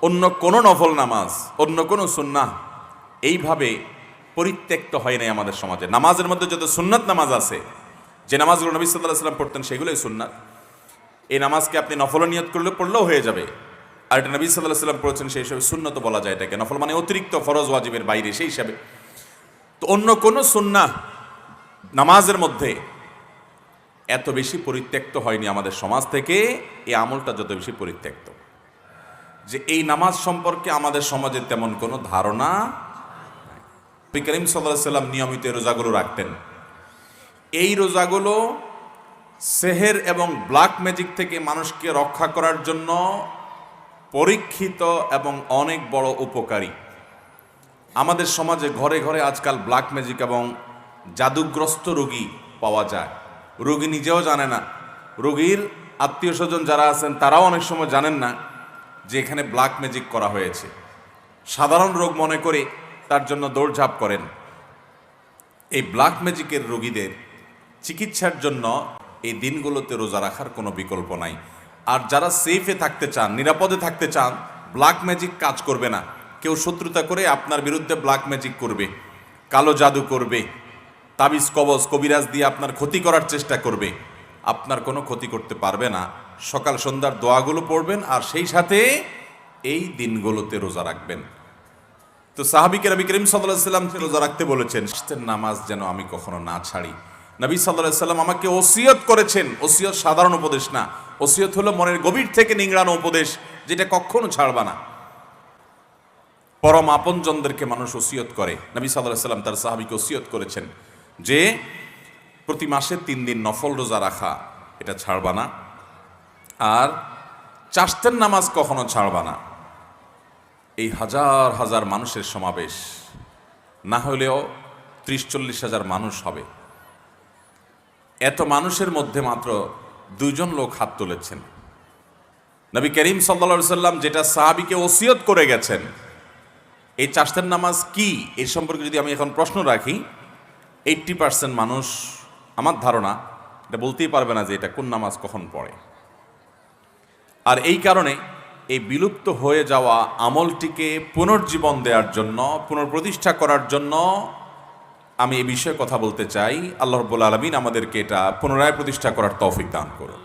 অন্য কোনো নফল নামাজ, অন্য কোনো সুন্নাহ এইভাবে পরিত্যক্ত হয় নাই আমাদের সমাজে। নামাজের মধ্যে যত সুন্নাত নামাজ আছে, যে নামাজগুলো নবী সাল্লাল্লাহু আলাইহি ওয়াসাল্লাম পড়তেন সেগুলোই সুন্নাত। এই নামাজকে আপনি নফল নিয়ত করলে পড়লেও হয়ে যাবে। আর এটা নবী সাল্লাল্লাহু আলাইহি ওয়াসাল্লাম পড়েছেন, সেই হিসাবে সুন্নত বলা যায় এটাকে। নফল মানে অতিরিক্ত ফরজ ওয়াজিবের বাইরে, সেই হিসাবে। তো অন্য কোনো সুন্নাহ নামাজের মধ্যে এত বেশি পরিত্যক্ত হয়নি আমাদের সমাজ থেকে, এই আমলটা যত বেশি পরিত্যক্ত, যে এই নামাজ সম্পর্কে আমাদের সমাজে তেমন কোনো ধারণা। নবী করিম সাল্লাল্লাহু আলাইহি ওয়াসাল্লাম নিয়মিত রোজাগুলো রাখতেন। এই রোজাগুলো সেহের এবং ব্ল্যাক ম্যাজিক থেকে মানুষকে রক্ষা করার জন্য পরীক্ষিত এবং অনেক বড় উপকারী। আমাদের সমাজে ঘরে ঘরে আজকাল ব্ল্যাক ম্যাজিক এবং জাদুগ্রস্ত রোগী পাওয়া যায়। রোগী নিজেও জানে না, রোগীর আত্মীয় স্বজন যারা আছেন তারাও অনেক সময় জানেন না যে এখানে ব্ল্যাক ম্যাজিক করা হয়েছে। সাধারণ রোগ মনে করে তার জন্য দৌড়ঝাঁপ করেন। এই ব্ল্যাক ম্যাজিকের রোগীদের চিকিৎসার জন্য এই দিনগুলোতে রোজা রাখার কোনো বিকল্প নাই। আর যারা সেফে থাকতে চান, নিরাপদে থাকতে চান, ব্ল্যাক ম্যাজিক কাজ করবে না। কেউ শত্রুতা করে আপনার বিরুদ্ধে ব্ল্যাক ম্যাজিক করবে, কালো জাদু করবে, তাবিজ কবজ কবিরাজ দিয়ে আপনার ক্ষতি করার চেষ্টা করবে, আপনার কোনো ক্ষতি করতে পারবে না। সকাল সন্ধ্যার দোয়াগুলো পড়বেন আর সেই সাথে এই দিনগুলোতে রোজা রাখবেন। তো সাহাবীকে নবী করিম সাল্লাল্লাহু আলাইহি ওয়াসাল্লাম রোজা রাখতে বলেছেন, নামাজ যেন আমি কখনো না ছাড়ি। নবী সাল্লাল্লাহু আলাইহি ওয়াসাল্লাম আমাকে ওসিয়ত করেছেন। ওসিয়ত সাধারণ উপদেশ না, ওসিয়ত হলো মনের গভীর থেকে নিংড়ানো উপদেশ, যেটা কখনো ছাড়বা না। পরম আপনজনদেরকে মানুষ ওসিয়ত করে। নবী সাল্লাল্লাহু আলাইহি ওয়াসাল্লাম তার সাহাবীকে ওসিয়ত করেছেন যে প্রতি মাসে 3 দিন নফল রোজা রাখা, এটা ছাড়বা না। আর চাশতের নামাজ কখনো ছাড়বা না। এই হাজার হাজার মানুষের সমাবেশ, না হলেও 30-40 হাজার মানুষ হবে। এত মানুষের মধ্যে মাত্র 2 জন লোক হাত তুলেছেন। নবী করিম সাল্লাল্লাহু আলাইহি ওয়াসাল্লাম যেটা সাহাবীকে ওসিয়ত করে গেছেন, এই চাশতের নামাজ কি, এর সম্পর্কে যদি আমি এখন প্রশ্ন রাখি, 80% মানুষ আমার ধারণা এটা বলতেই পারবে না যে এটা কোন নামাজ কখন পড়ে। আর এই কারণে এই বিলুপ্ত হয়ে যাওয়া আমলটিকে পুনর্জীবন দেওয়ার জন্য, পুনঃপ্রতিষ্ঠা করার জন্য আমি এই বিষয়ে কথা বলতে চাই। আল্লাহ রাব্বুল আলামিন আমাদেরকে এটা পুনরায় প্রতিষ্ঠা করার তৌফিক দান করুন।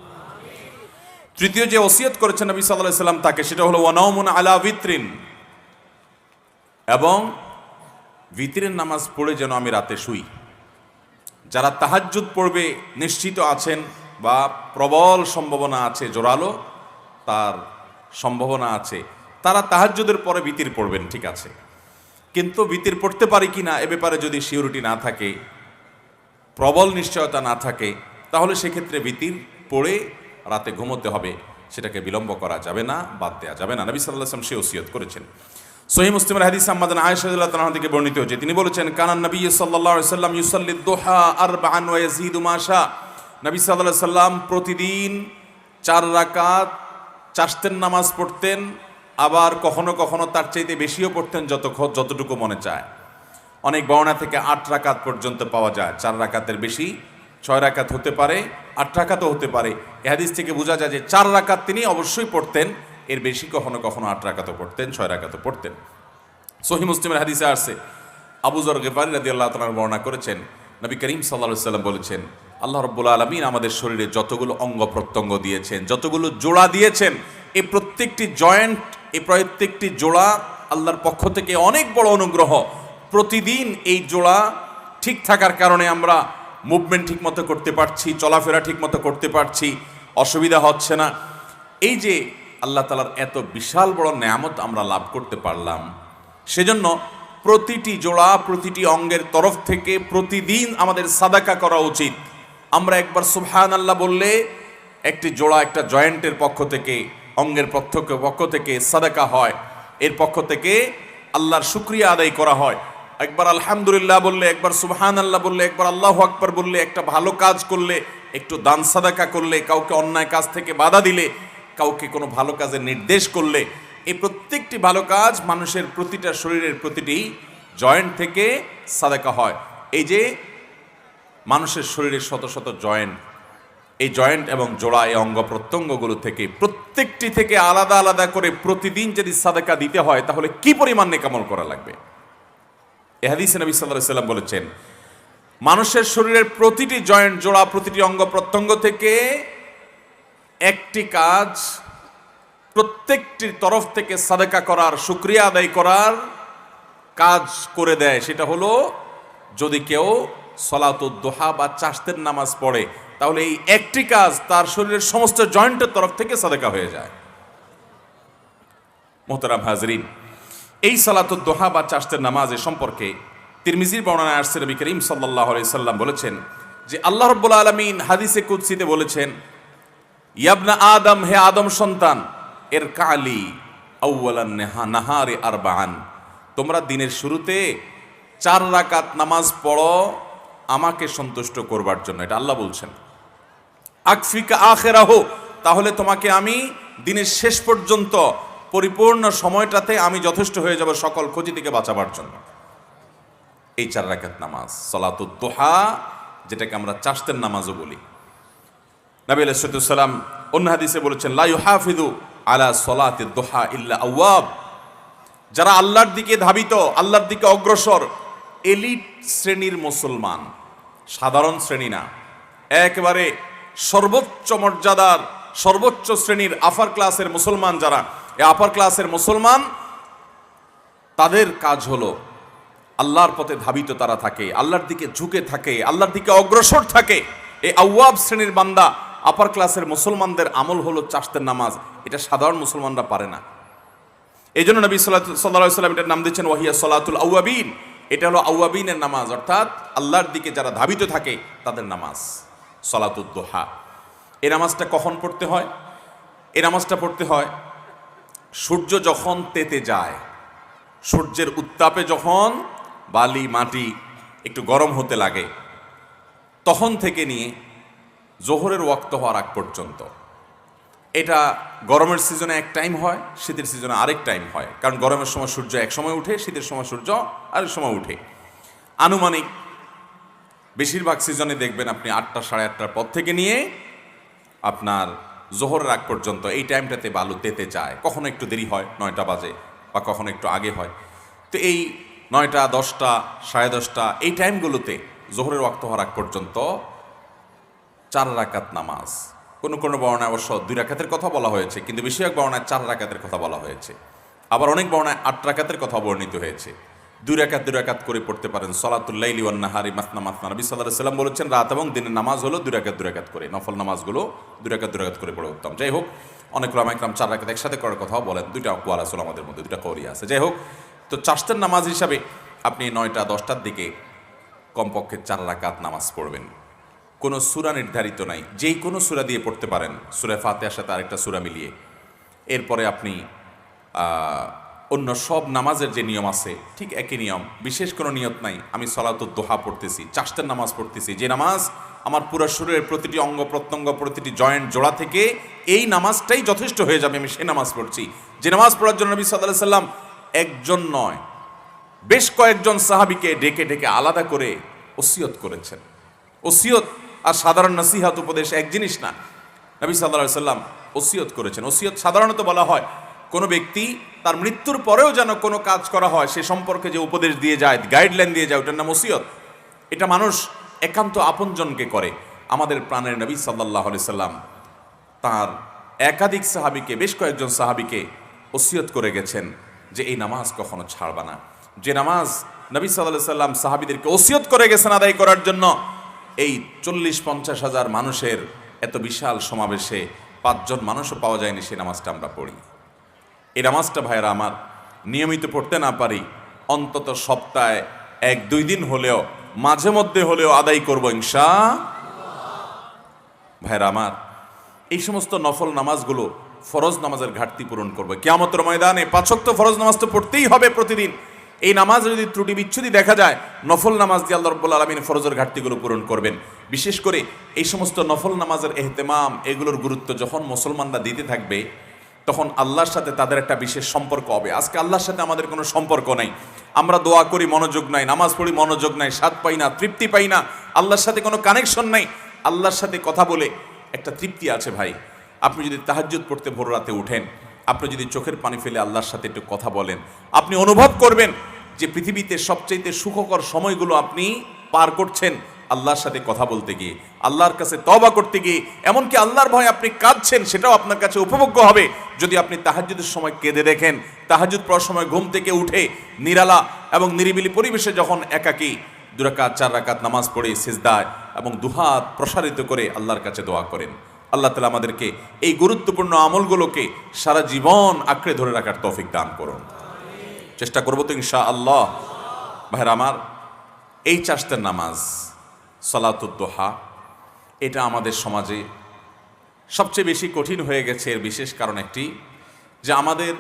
তৃতীয় যে ওসিয়ত করেছেন নবী সাল্লাল্লাহু আলাইহি ওয়াসাল্লাম তাকে, সেটা হলো ওয়ানাউমুন আলা বিত্রিন, এবং বিতরের নামাজ পড়ে যেন আমি রাতে শুই। যারা তাহাজ্জুদ পড়বে নিশ্চিত আছেন বা প্রবল সম্ভাবনা আছে, জোরালো তার সম্ভাবনা আছে, তারা তাহাজ্জুদের পরে বিতির পড়বেন, ঠিক আছে। কিন্তু বিতির পড়তে পারি কি না এ ব্যাপারে যদি সিউরিটি না থাকে, প্রবল নিশ্চয়তা না থাকে, তাহলে সেক্ষেত্রে বিতির পড়ে রাতে ঘুমোতে হবে। সেটাকে বিলম্ব করা যাবে না, বাদ দেওয়া যাবে না। নবী সাল্লাল্লাহু আলাইহি ওয়াসাল্লাম সে ওসিয়ত করেছেন। সহিহ মুসলিমের হাদিস আম্মা আয়েশা রাদিয়াল্লাহু আনহা থেকে বর্ণিত হয়েছে, তিনি বলেছেন, কানান নবী সাল্লাল্লাহু আলাইহি ওয়াসাল্লাম ইউসাল্লি দুহা 4 ওয়া ইয়াজিদু মা শা। নবী সাল্লাল্লাহু আলাইহি ওয়াসাল্লাম প্রতিদিন 4 রাকাত চাশতের নামাজ পড়তেন, আবার কখনো কখনো তার চাইতে বেশিও পড়তেন, যতটুকু মনে চায়। অনেক বর্ণনা থেকে 8 রাকাত পর্যন্ত পাওয়া যায়। 4 রাকাতের বেশি 6 রাকাত হতে পারে, 8 রাকাতও হতে পারে। এই হাদিস থেকে বোঝা যায় যে 4 রাকাত তিনি অবশ্যই পড়তেন, এর বেশি কখনো কখনো 8 রাকাতও পড়তেন, 6 রাকাতও পড়তেন। সহিহ মুসলিমের হাদিসে আসছে, আবু যর গিফারী রাদিয়াল্লাহু তাআলা বর্ণনা করেছেন, নবী করিম সাল্লাল্লাহু আলাইহি ওয়াসাল্লাম বলেছেন, আল্লাহ রাব্বুল আলামিন আমাদের শরীরে যতগুলো অঙ্গ প্রত্যঙ্গ দিয়েছেন, যতগুলো জোড়া দিয়েছেন, এই প্রত্যেকটি জয়েন্ট, এই প্রত্যেকটি জোড়া আল্লাহর পক্ষ থেকে অনেক বড় অনুগ্রহ। প্রতিদিন এই জোড়া ঠিক থাকার কারণে আমরা মুভমেন্ট ঠিক মতো করতে পারছি, চলাফেরা ঠিক মতো করতে পারছি, অসুবিধা হচ্ছে না। এই যে আল্লাহ তাআলার এত বিশাল বড় নেয়ামত আমরা লাভ করতে পারলাম, সেজন্য প্রতিটি জোড়া, প্রতিটি অঙ্গের তরফ থেকে প্রতিদিন আমাদের সাদাকা করা উচিত। আমরা একবার সুবহানাল্লাহ বললে একটি জোড়া, একটা জয়েন্টের পক্ষ থেকে, অঙ্গের পক্ষ থেকে সাদাকা হয়, এর পক্ষ থেকে আল্লাহর শুকরিয়া আদায় করা হয়। একবার আলহামদুলিল্লাহ বললে, একবার সুবহানাল্লাহ বললে, একবার আল্লাহু আকবার বললে, একটা ভালো কাজ করলে, একটু দান সাদাকা করলে, কাউকে অন্যায় কাজ থেকে বাধা দিলে, কাউকে কোনো ভালো কাজের নির্দেশ করলে, এই প্রত্যেকটি ভালো কাজ মানুষের প্রতিটা শরীরের প্রতিটি জয়েন্ট থেকে সাদাকা হয়। এই যে মানুষের শরীরের শত শত জয়েন্ট, এই জয়েন্ট এবং জোড়া এই অঙ্গ প্রত্যঙ্গগুলো থেকে প্রত্যেকটি থেকে আলাদা আলাদা করে প্রতিদিন যদি সাদাকা দিতে হয় তাহলে কি পরিমাণ নেকামল করা লাগবে। এ হাদিসে নবী সাল্লাল্লাহু আলাইহি ওয়াসাল্লাম বলেছেন, মানুষের শরীরের প্রতিটি জয়েন্ট জোড়া প্রতিটি অঙ্গ প্রত্যঙ্গ থেকে একটি কাজ প্রত্যেকটি তরফ থেকে সাদাকা করার, শুকরিয়া আদায় করার কাজ করে দেয়। সেটা হলো যদি কেউ সলাতুদ দুহা বা চাশতের নামাজ পড়ে তাহলে এই একটি কাজ তার শরীরের সমস্ত জয়েন্টের তরফ থেকে সাদাকা হয়ে যায়। মোহতারাম হাজরিন, এই সালাতুদ দুহা বা চাশতের নামাজের সম্পর্কে তিরমিজির বর্ণনায় আসছে নবী করিম সাল্লাল্লাহু আলাইহি সাল্লাম বলেছেন যে আল্লাহ রাব্বুল আলামিন হাদিসে কুদসিতে বলেছেন, ইয়াবনা আদম, হে আদম সন্তান, এর কালি আউয়ালান নাহারে আরবাআন, তোমরা দিনের শুরুতে 4 রাকাত নামাজ পড়ো আমাকে সন্তুষ্ট করবার জন্য। এটা আল্লাহ বলছেন। আকফিকা আখিরাহু, তাহলে তোমাকে আমি দিনের শেষ পর্যন্ত পরিপূর্ণ সময়টাতে আমি যথেষ্ট হয়ে যাব সকল ক্ষতি থেকে বাঁচাবার জন্য। এই 4 রাকাত নামাজ সালাতুদ দুহা, যেটাকে আমরা চাশতের নামাজও বলি। নবী আলাইহিস সালাম অন্য হাদিসে বলেছেন, লা ইউহাফিযু আলা সালাতিদ দুহা ইল্লা আওয়াব, যারা আল্লাহর দিকে ধাবিত, আল্লাহর দিকে অগ্রসর, এলিট শ্রেণীর মুসলমান, সাধারণ শ্রেণী না, একেবারে সর্বোচ্চ মর্যাদার সর্বোচ্চ শ্রেণীর আপার ক্লাসের মুসলমান, যারা এই আপার ক্লাসের মুসলমান, তাদের কাজ হলো আল্লাহর পথে ধাবিত তারা থাকে, আল্লাহর দিকে ঝুঁকে থাকে, আল্লাহর দিকে অগ্রসর থাকে। এই আওয়াব শ্রেণীর বান্দা আপার ক্লাসের মুসলমানদের আমল হলো চাশতের নামাজ। এটা সাধারণ মুসলমানরা পারে না। এই জন্য নবী সাল্লাল্লাহু আলাইহি ওয়াসাল্লাম এটার নাম দিচ্ছেন ওয়াহিয়া সলাতুল আওয়াবিন। এটা হলো আওয়াবিনের নামাজ, অর্থাৎ আল্লাহর দিকে যারা ধাবিত থাকে তাদের নামাজ সলাতুদ দুহা। এই নামাজটা কখন পড়তে হয়? এই নামাজটা পড়তে হয় সূর্য যখন তেতে যায়, সূর্যের উত্তাপে যখন বালি মাটি একটু গরম হতে লাগে, তখন থেকে নিয়ে জোহরের ওয়াক্ত হওয়ার আগ পর্যন্ত। এটা গরমের সিজনে এক টাইম হয়, শীতের সিজনে আরেক টাইম হয়। কারণ গরমের সময় সূর্য এক সময় উঠে, শীতের সময় সূর্য আরেক সময় উঠে। আনুমানিক বেশিরভাগ সিজনে দেখবেন আপনি 8টা সাড়ে 8টার পর থেকে নিয়ে আপনার জোহরের আগ পর্যন্ত এই টাইমটাতে বালু তেতে যায়। কখনো একটু দেরি হয়, 9টা বাজে, বা কখনো একটু আগে হয়। তো এই 9টা, 10টা, সাড়ে 10টা এই টাইমগুলোতে জোহরের ওয়াক্ত হওয়ার আগ পর্যন্ত 4 রাকাত নামাজ। কোনো কোনো বর্ণায় অবশ্য 2 রাকাতের কথা বলা হয়েছে, কিন্তু বেশিরভাগ বর্ণায় 4 রাকাতের কথা বলা হয়েছে। আবার অনেক বর্ণায় 8 রাকাতের কথা বর্ণিত হয়েছে। 2 রাকাত করে পড়তে পারেন। সলাতুল লাইলি ওয়ান নাহারি মাসনা মাসনা, নবী সাল্লাল্লাহু আলাইহি ওয়াসাল্লাম বলেছেন রাত এবং দিনের নামাজ হলো 2 রাকাত করে, নফল নামাজগুলো 2 রাকাত করে পড়ে উত্তম। যাই হোক, অনেক উলামা ইকরাম 4 রাকাত একসাথে করার কথাও বলেন। 2টা আকওয়াল আছে আমাদের মধ্যে, 2টা কওলি আছে। যাই হোক, তো চাশতের নামাজ হিসাবে আপনি 9টা 10টার দিকে কমপক্ষে 4 রাকাত নামাজ পড়বেন। কোনো সূরা নির্ধারিত নাই, যেই কোনো সূরা দিয়ে পড়তে পারেন, সূরা ফাতিহার সাথে আরেকটা সূরা মিলিয়ে। এরপরে আপনি অন্য সব নামাজের যে নিয়ম আছে ঠিক একই নিয়ম, বিশেষ কোনো নিয়ত নাই। আমি সলাতুদ দুহা পড়তেছি, চাশতের নামাজ পড়তেছি, যে নামাজ আমার পুরো শরীরের প্রতিটি অঙ্গ প্রত্যঙ্গ প্রতিটি জয়েন্ট জোড়া থেকে এই নামাজটাই যথেষ্ট হয়ে যাবে, আমি সেই নামাজ পড়ছি। যে নামাজ পড়ার জন্য নবী সাল্লাল্লাহু আলাইহি সাল্লাম একজন নয় বেশ কয়েকজন সাহাবীকে ডেকে ডেকে আলাদা করে ওসিয়ত করেছেন। ওসিয়ত আর সাধারণ নসিহত উপদেশ এক জিনিস না। নবী সাল্লাল্লাহু আলাইহি সাল্লাম ওসিয়ত করেছেন। ওসিয়ত সাধারণত বলা হয় কোনো ব্যক্তি তার মৃত্যুর পরেও যেন কোনো কাজ করা হয় সে সম্পর্কে যে উপদেশ দিয়ে যায়, গাইডলাইন দিয়ে যায়, ওটার নাম ওসিয়ত। এটা মানুষ একান্ত আপনজনকে করে। আমাদের প্রাণের নবী সাল্লাল্লাহু আলাইহি সাল্লাম তার একাধিক সাহাবীকে, বেশ কয়েকজন সাহাবীকে ওসিয়ত করে গেছেন যে এই নামাজ কখনো ছাড়বা না। যে নামাজ নবী সাল্লাল্লাহু আলাইহি সাল্লাম সাহাবীদেরকে ওসিয়ত করে গেছেন আদায় করার জন্য, এই 40-50 হাজার মানুষের এত বিশাল সমাবেশে 5 জন মানুষও পাওয়া যায়নি সেই নামাজটা আমরা পড়ি। এই নামাজটা ভাইরা আমার নিয়মিত পড়তে না পারি, অন্তত সপ্তাহে 1-2 দিন হলেও, মাঝে মধ্যে হলেও আদায় করবো ইনশাআল্লাহ। ভাইরা আমার, এই সমস্ত নফল নামাজগুলো ফরজ নামাজের ঘাটতি পূরণ করবে। কিয়ামতের ময়দানে 5 ওয়াক্ত ফরজ নামাজ তো পড়তেই হবে প্রতিদিন। এই নামাজ যদি ত্রুটি বিচ্ছুতি দেখা যায়, নফল নামাজ দিয়ে আল্লাহ রাব্বুল আলামিন ফরজের ঘাটতিগুলো পূরণ করবেন। বিশেষ করে এই সমস্ত নফল নামাজের এহতেমাম, এগুলোর গুরুত্ব যখন মুসলমানরা দিতে থাকবে, তখন আল্লাহর সাথে তাদের একটা বিশেষ সম্পর্ক হবে। আজকে আল্লাহর সাথে আমাদের কোনো সম্পর্ক নাই, আমরা দোয়া করি মনোযোগ নাই, নামাজ পড়ি মনোযোগ নাই, স্বাদ পাই না, তৃপ্তি পাই না, আল্লাহর সাথে কোনো কানেকশন নাই। আল্লাহর সাথে কথা বলে একটা তৃপ্তি আছে ভাই। আপনি যদি তাহাজ্জুদ পড়তে ভোর রাতে উঠেন, আপনি যদি চোখের পানি ফেলে আল্লাহর সাথে একটু কথা বলেন, আপনি অনুভব করবেন যে পৃথিবীতে সবচাইতে সুখকর সময়গুলো আপনি পার করছেন আল্লাহর সাথে কথা বলতে গিয়ে, আল্লাহর কাছে তওবা করতে গিয়ে। এমনকি আল্লাহর ভয়ে আপনি কাঁদছেন, সেটাও আপনার কাছে উপভোগ্য হবে যদি আপনি তাহাজ্জুদের সময় কেঁদে দেখেন। তাহাজ্জুদ পড়ার সময় ঘুম থেকে উঠে নিরালা এবং নিরিবিলি পরিবেশে যখন একাকী 2 রাকাত 4 রাকাত নামাজ পড়ে সিজদায় এবং দুহাত প্রসারিত করে আল্লাহর কাছে দোয়া করেন। আল্লাহ তাআলা আমাদেরকে এই গুরুত্বপূর্ণ আমলগুলোকে সারা জীবন আঁকড়ে ধরে রাখার তৌফিক দান করুন। চেষ্টা করবো তো ইনশাআল্লাহ। ভাইরা আমার, এই চারটার নামাজ সালাতুদ দুহা, এটা আমাদের সমাজে সবচেয়ে বেশি কঠিন হয়ে গেছে। এর বিশেষ কারণ একটি, যে আমাদের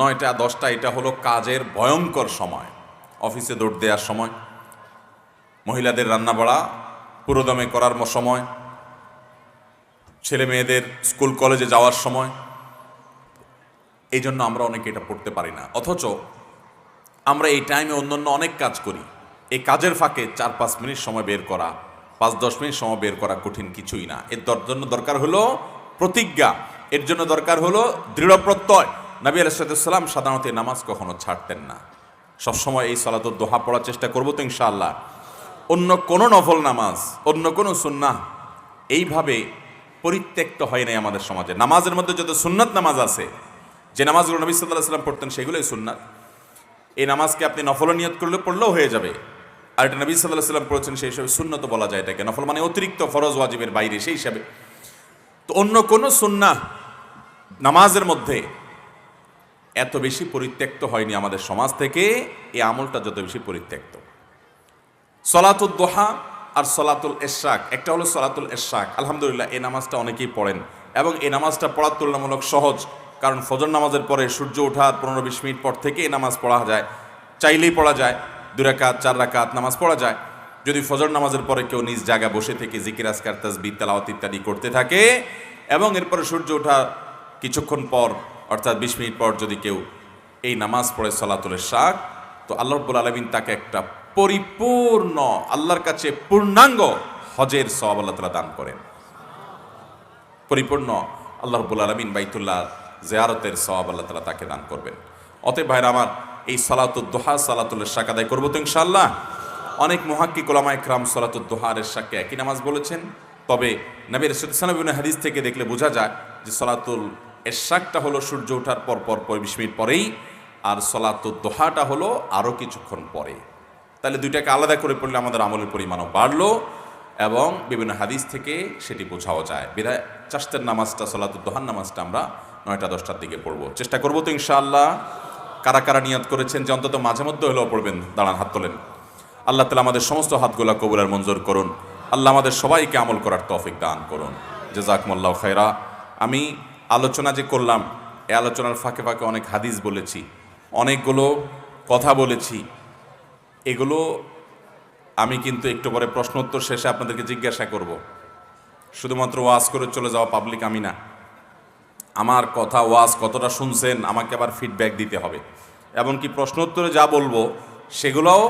9টা 10টা এটা হলো কাজের ভয়ঙ্কর সময়, অফিসে দৌড় দেওয়ার সময়, মহিলাদের রান্না বাড়া পুরোদমে করার সময়, ছেলে মেয়েদের স্কুল কলেজে যাওয়ার সময়। এই জন্য আমরা অনেকে এটা পড়তে পারি না, অথচ আমরা এই টাইমে অন্যান্য অনেক কাজ করি। এই কাজের ফাঁকে 4-5 মিনিট সময় বের করা, 5-10 মিনিট সময় বের করা কঠিন কিছুই না। এর জন্য দরকার হলো প্রতিজ্ঞা, এর জন্য দরকার হলো দৃঢ় প্রত্যয়। নবী আলাইহিস সালাম সাধারণত এই নামাজ কখনো ছাড়তেন না, সবসময় এই সালাতুদ দুহা পড়ার চেষ্টা করবো তো ইনশাআল্লাহ। অন্য কোনো নফল নামাজ, অন্য কোনো সুন্নাহ এইভাবে পরিত্যক্ত হয় নাই আমাদের সমাজে। নামাজের মধ্যে যত সুন্নাত নামাজ আছে, যে নামাজগুলো নবী সাল্লাল্লাহু আলাইহি ওয়াসাল্লাম পড়তেন, সেগুলোই সুন্নাত। এই নামাজকে আপনি নফল নিয়ত করলে পড়লেও হয়ে যাবে। আর এটা নবী সাল্লাল্লাহু আলাইহি ওয়াসাল্লাম পড়েছেন, সেই হিসাবে সুন্নত বলা যায় এটাকে। নফল মানে অতিরিক্ত ফরজ ওয়াজিবের বাইরে, সেই হিসাবে। তো অন্য কোনো সুন্নাহ নামাজের মধ্যে এত বেশি পরিত্যক্ত হয়নি আমাদের সমাজ থেকে, এই আমলটা যত বেশি পরিত্যক্ত। সলাতুদ দুহা আর সলাতুল ইশরাক, একটা হলো সলাতুল ইশরাক। আলহামদুলিল্লাহ এই নামাজটা অনেকেই পড়েন এবং এই নামাজটা পড়ার তুলনামূলক সহজ, কারণ ফজর নামাজের পরে সূর্য ওঠার 15-20 মিনিট পর থেকে এই নামাজ পড়া যায়, চাইলেই পড়া যায়। 2 রাকাত 4 রাকাত নামাজ পড়া যায় যদি ফজর নামাজের পরে কেউ নিজ জায়গায় বসে থেকে জিকির আজকার তাসবিহ তেলাওয়াত ইত্যাদি করতে থাকে, এবং এরপরে সূর্য ওঠার কিছুক্ষণ পর অর্থাৎ 20 মিনিট পর যদি কেউ এই নামাজ পড়ে সলাতুল ইশরাক, তো আল্লাহ রাব্বুল আলামিন তাকে একটা পরিপূর্ণ, আল্লাহর কাছে পূর্ণাঙ্গ হজের সওয়াব আল্লাহ তাআলা দান করেন। পরিপূর্ণ আল্লাহ রাব্বুল আলামিন বাইতুল্লাহ জিয়ারতের সওয়াব আল্লাহ তাআলা তাকে দান করবেন। অতএব ভাইরা আমার, এই সালাতুদ দুহা সালাতুল ইশরাক আদায় করবো তো ইনশাআল্লাহ। অনেক মুহাক্কিক উলামা ইকরাম সালাতুদ দুহা আর ইশরাককে একই নামাজ বলেছেন, তবে নবী রাসূল সাল্লাল্লাহু আলাইহি ওয়াসাল্লাম হাদিস থেকে দেখলে বোঝা যায় যে সালাতুল ইশরাকটা হলো সূর্য ওঠার পর 20 মিনিট পরেই, আর সালাতুদ দুহাটা হলো আরও কিছুক্ষণ পরে। তাহলে দুইটাকে আলাদা করে পড়লে আমাদের আমলের পরিমাণও বাড়লো এবং বিভিন্ন হাদিস থেকে সেটি বোঝাও যায়। বিধায় চারটার নামাজটা, সালাতুদ দুহার নামাজটা আমরা 9টা 10টার দিকে পড়বো, চেষ্টা করবো তো ইনশাআল্লাহ। কারা কারা নিয়ত করেছেন যে অন্তত মাঝে মধ্যে হলেও পড়বেন, দাঁড়ান, হাত তোলেন। আল্লাহ তাআলা আমাদের সমস্ত হাতগুলা কবুল আর মঞ্জুর করুন। আল্লাহ আমাদের সবাইকে আমল করার তৌফিক দান করুন। জাযাকুমুল্লাহু খায়রা। আমি আলোচনা যে করলাম, এই আলোচনার ফাঁকে ফাঁকে অনেক হাদিস বলেছি, অনেকগুলো কথা বলেছি। এগুলো আমি কিন্তু একটু পরে প্রশ্নোত্তর শেষে আপনাদেরকে জিজ্ঞাসা করব। শুধুমাত্র ওয়াজ করে চলে যাওয়া পাবলিক আমি না। আমার কথা ওয়াজ কতটা শুনছেন আমাকে আবার ফিডব্যাক দিতে হবে, এমনকি প্রশ্নোত্তরে যা বলবো সেগুলোও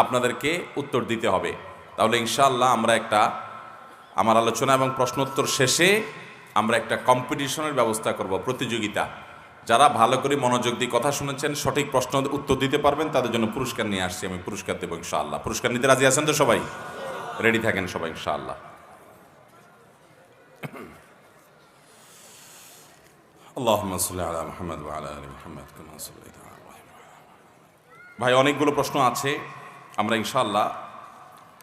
আপনাদেরকে উত্তর দিতে হবে। তাহলে ইনশাআল্লাহ আমরা আমার আলোচনা এবং প্রশ্নোত্তর শেষে আমরা একটা কম্পিটিশনের ব্যবস্থা করব, প্রতিযোগিতা। যারা ভালো করে মনোযোগ দিয়ে কথা শুনেছেন, সঠিক প্রশ্ন উত্তর দিতে পারবেন, তাদের জন্য পুরস্কার নিয়ে আসছি। আমি পুরস্কার দেবো ইনশাআল্লাহ। পুরস্কার নিতে রাজি আছেন তো সবাই? রেডি থাকেন সবাই ইনশাআল্লাহ। আল্লাহুম্মা সাল্লি আলা মুহাম্মাদ ওয়া আলা আলি মুহাম্মাদ কামা সাল্লাইতা আলা ইব্রাহিম। ভাই, অনেকগুলো প্রশ্ন আছে, আমরা ইনশাআল্লাহ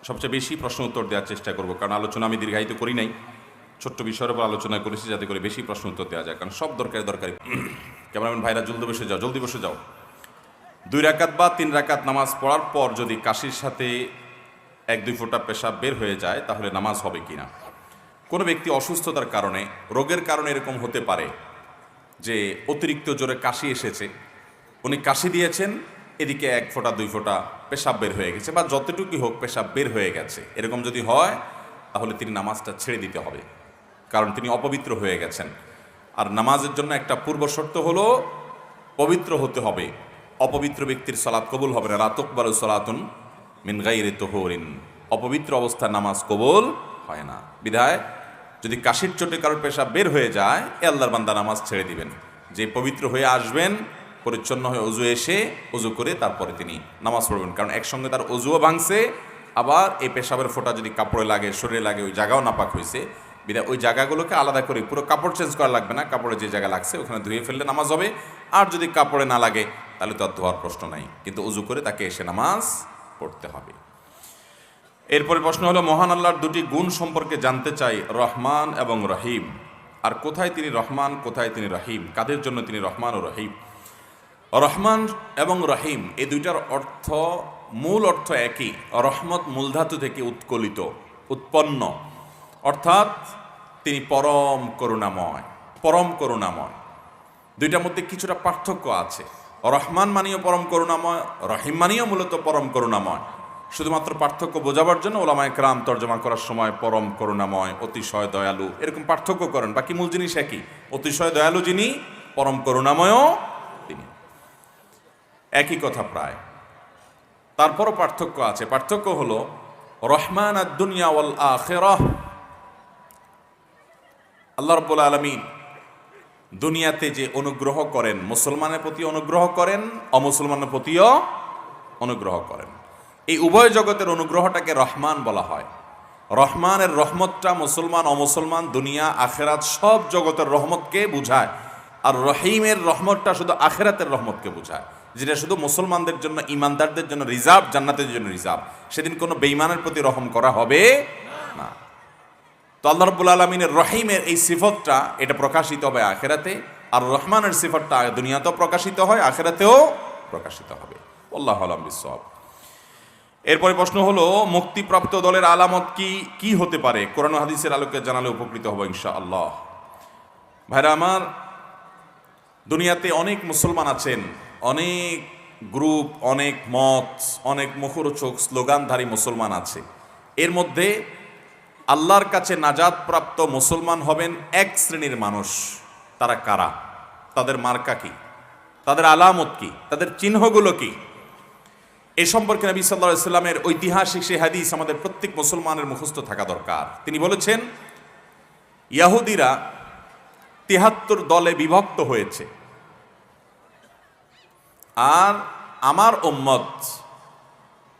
সবচেয়ে বেশি প্রশ্ন উত্তর দেওয়ার চেষ্টা করব, কারণ আলোচনা আমি দীর্ঘায়িত করি নাই, ছোট্ট বিষয়ের উপর আলোচনা করেছি যাতে করে বেশি প্রশ্ন উত্তর দেওয়া যায়, কারণ সব দরকারি। ক্যামেরাম্যান ভাইরা জলদি বসে যাও। 2 রাকাত বা 3 রাকাত নামাজ পড়ার পর যদি কাশির সাথে 1-2 ফোঁটা পেশাব বের হয়ে যায়, তাহলে নামাজ হবে কিনা? কোনো ব্যক্তি অসুস্থতার কারণে, রোগের কারণে এরকম হতে পারে যে অতিরিক্ত জোরে কাশি এসেছে, উনি কাশি দিয়েছেন, এদিকে 1 ফোঁটা 2 ফোঁটা পেশাব বের হয়ে গেছে, বা যতটুকুই হোক পেশাব বের হয়ে গেছে, এরকম যদি হয় তাহলে তিনি নামাজটা ছেড়ে দিতে হবে, কারণ তিনি অপবিত্র হয়ে গেছেন। আর নামাজের জন্য একটা পূর্ব শর্ত হলো পবিত্র হতে হবে। অপবিত্র ব্যক্তির সালাত কবুল হবে না। লা তুকবালু সালাতুন মিন গায়রি তুহুরিন, অপবিত্র অবস্থায় নামাজ কবুল হয় না। বিধায় যদি কাশির চোটে কারোর পেশাব বের হয়ে যায়, এ আল্লাহর বান্দা নামাজ ছেড়ে দিবেন। যে পবিত্র হয়ে আসবেন, পরিচ্ছন্ন হয়ে অজু এসে অজু করে তারপরে তিনি নামাজ পড়বেন, কারণ একসঙ্গে তার অজুও ভাঙছে, আবার এই পেশাবের ফোঁটা যদি কাপড়ে লাগে, শরীরে লাগে, ওই জায়গাও নাপাক হয়েছে, বিধায় ওই জায়গাগুলোকে আলাদা করে, পুরো কাপড় চেঞ্জ করা লাগবে না, কাপড়ে যে জায়গা লাগছে ওখানে ধুয়ে ফেললে নামাজ হবে। আর যদি কাপড়ে না লাগে তাহলে তো আর ধোয়ার প্রশ্ন নাই, কিন্তু অজু করে তাকে এসে নামাজ পড়তে হবে। এরপরে প্রশ্ন হলো, মহান আল্লাহর দুটি গুণ সম্পর্কে জানতে চাই, রহমান এবং রহিম। আর কোথায় তিনি রহমান, কোথায় তিনি রহিম, কাদের জন্য তিনি রহমান ও রহিম? রহমান এবং রহিম এই দুইটার অর্থ, মূল অর্থ একই। রহমত মূলধাতু থেকে উৎকলিত, উৎপন্ন, অর্থাৎ তিনি পরম করুণাময়, পরম করুণাময়। দুইটার মধ্যে কিছুটা পার্থক্য আছে। রহমান মানেও পরম করুণাময়, রহিম মানেও মূলত পরম করুণাময়। শুধুমাত্র পার্থক্য বোঝাবার জন্য ওলামায়ে কেরাম তর্জমা করার সময় পরম করুণাময়, অতিশয় দয়ালু এরকম পার্থক্য করেন, বাকি মূল জিনিস একই। অতিশয় দয়ালু যিনি, পরম করুণাময়ও তিনি, একই কথা প্রায়। তারপরও পার্থক্য আছে। পার্থক্য হলো, রহমান আদ-দুনিয়া ওয়াল আখিরাহ, আল্লাহ রাব্বুল আলামিন দুনিয়াতে যে অনুগ্রহ করেন, মুসলমানের প্রতি অনুগ্রহ করেন, অমুসলমানের প্রতিও অনুগ্রহ করেন। এই উভয় জগতের অনুগ্রহটাকে রহমান বলা হয়। রহমানের রহমতটা মুসলমান, অমুসলমান, দুনিয়া, আখেরাত সব জগতের রহমতকে বুঝায়। আর রহিমের রহমতটা শুধু আখেরাতের রহমতকে বুঝায়, যেটা শুধু মুসলমানদের জন্য, ইমানদারদের জন্য রিজার্ভ, জান্নাতের জন্য রিজার্ভ। সেদিন কোনো বেঈমানের প্রতি রহম করা হবে না। তো আল্লাহ রাব্বুল আলামিনের রহিমের এই সিফতটা, এটা প্রকাশিত হবে আখেরাতে, আর রহমানের সিফতটা দুনিয়াতেও প্রকাশিত হয়, আখেরাতেও প্রকাশিত হবে। আল্লাহু আ'লাম বিসওয়াব। এরপরে প্রশ্ন হলো, মুক্তিপ্রাপ্ত দলের আলামত কি হতে পারে? কোরআন ও হাদিসের আলোকে জানালে উপকৃত হব ইনশাআল্লাহ। ভাইরা আমার, দুনিয়াতে অনেক মুসলমান আছেন, অনেক গ্রুপ, অনেক মত, অনেক মুখরোচক স্লোগানধারী মুসলমান আছে। এর মধ্যে আল্লাহর কাছে নাজাত প্রাপ্ত মুসলমান হবেন এক শ্রেণীর মানুষ। তারা কারা? তাদের মার্কা কি? তাদের আলামত কি? তাদের চিহ্নগুলো কি? এ সম্পর্কে নবী সাল্লাল্লাহু আলাইহি ওয়াসাল্লামের ঐতিহাসিক সেই হাদিস আমাদের প্রত্যেক মুসলমানের মুখস্থ থাকা দরকার। তিনি বলেছেন, ইহুদিরা ৭৩ দলে বিভক্ত হয়েছে, আর আমার উম্মত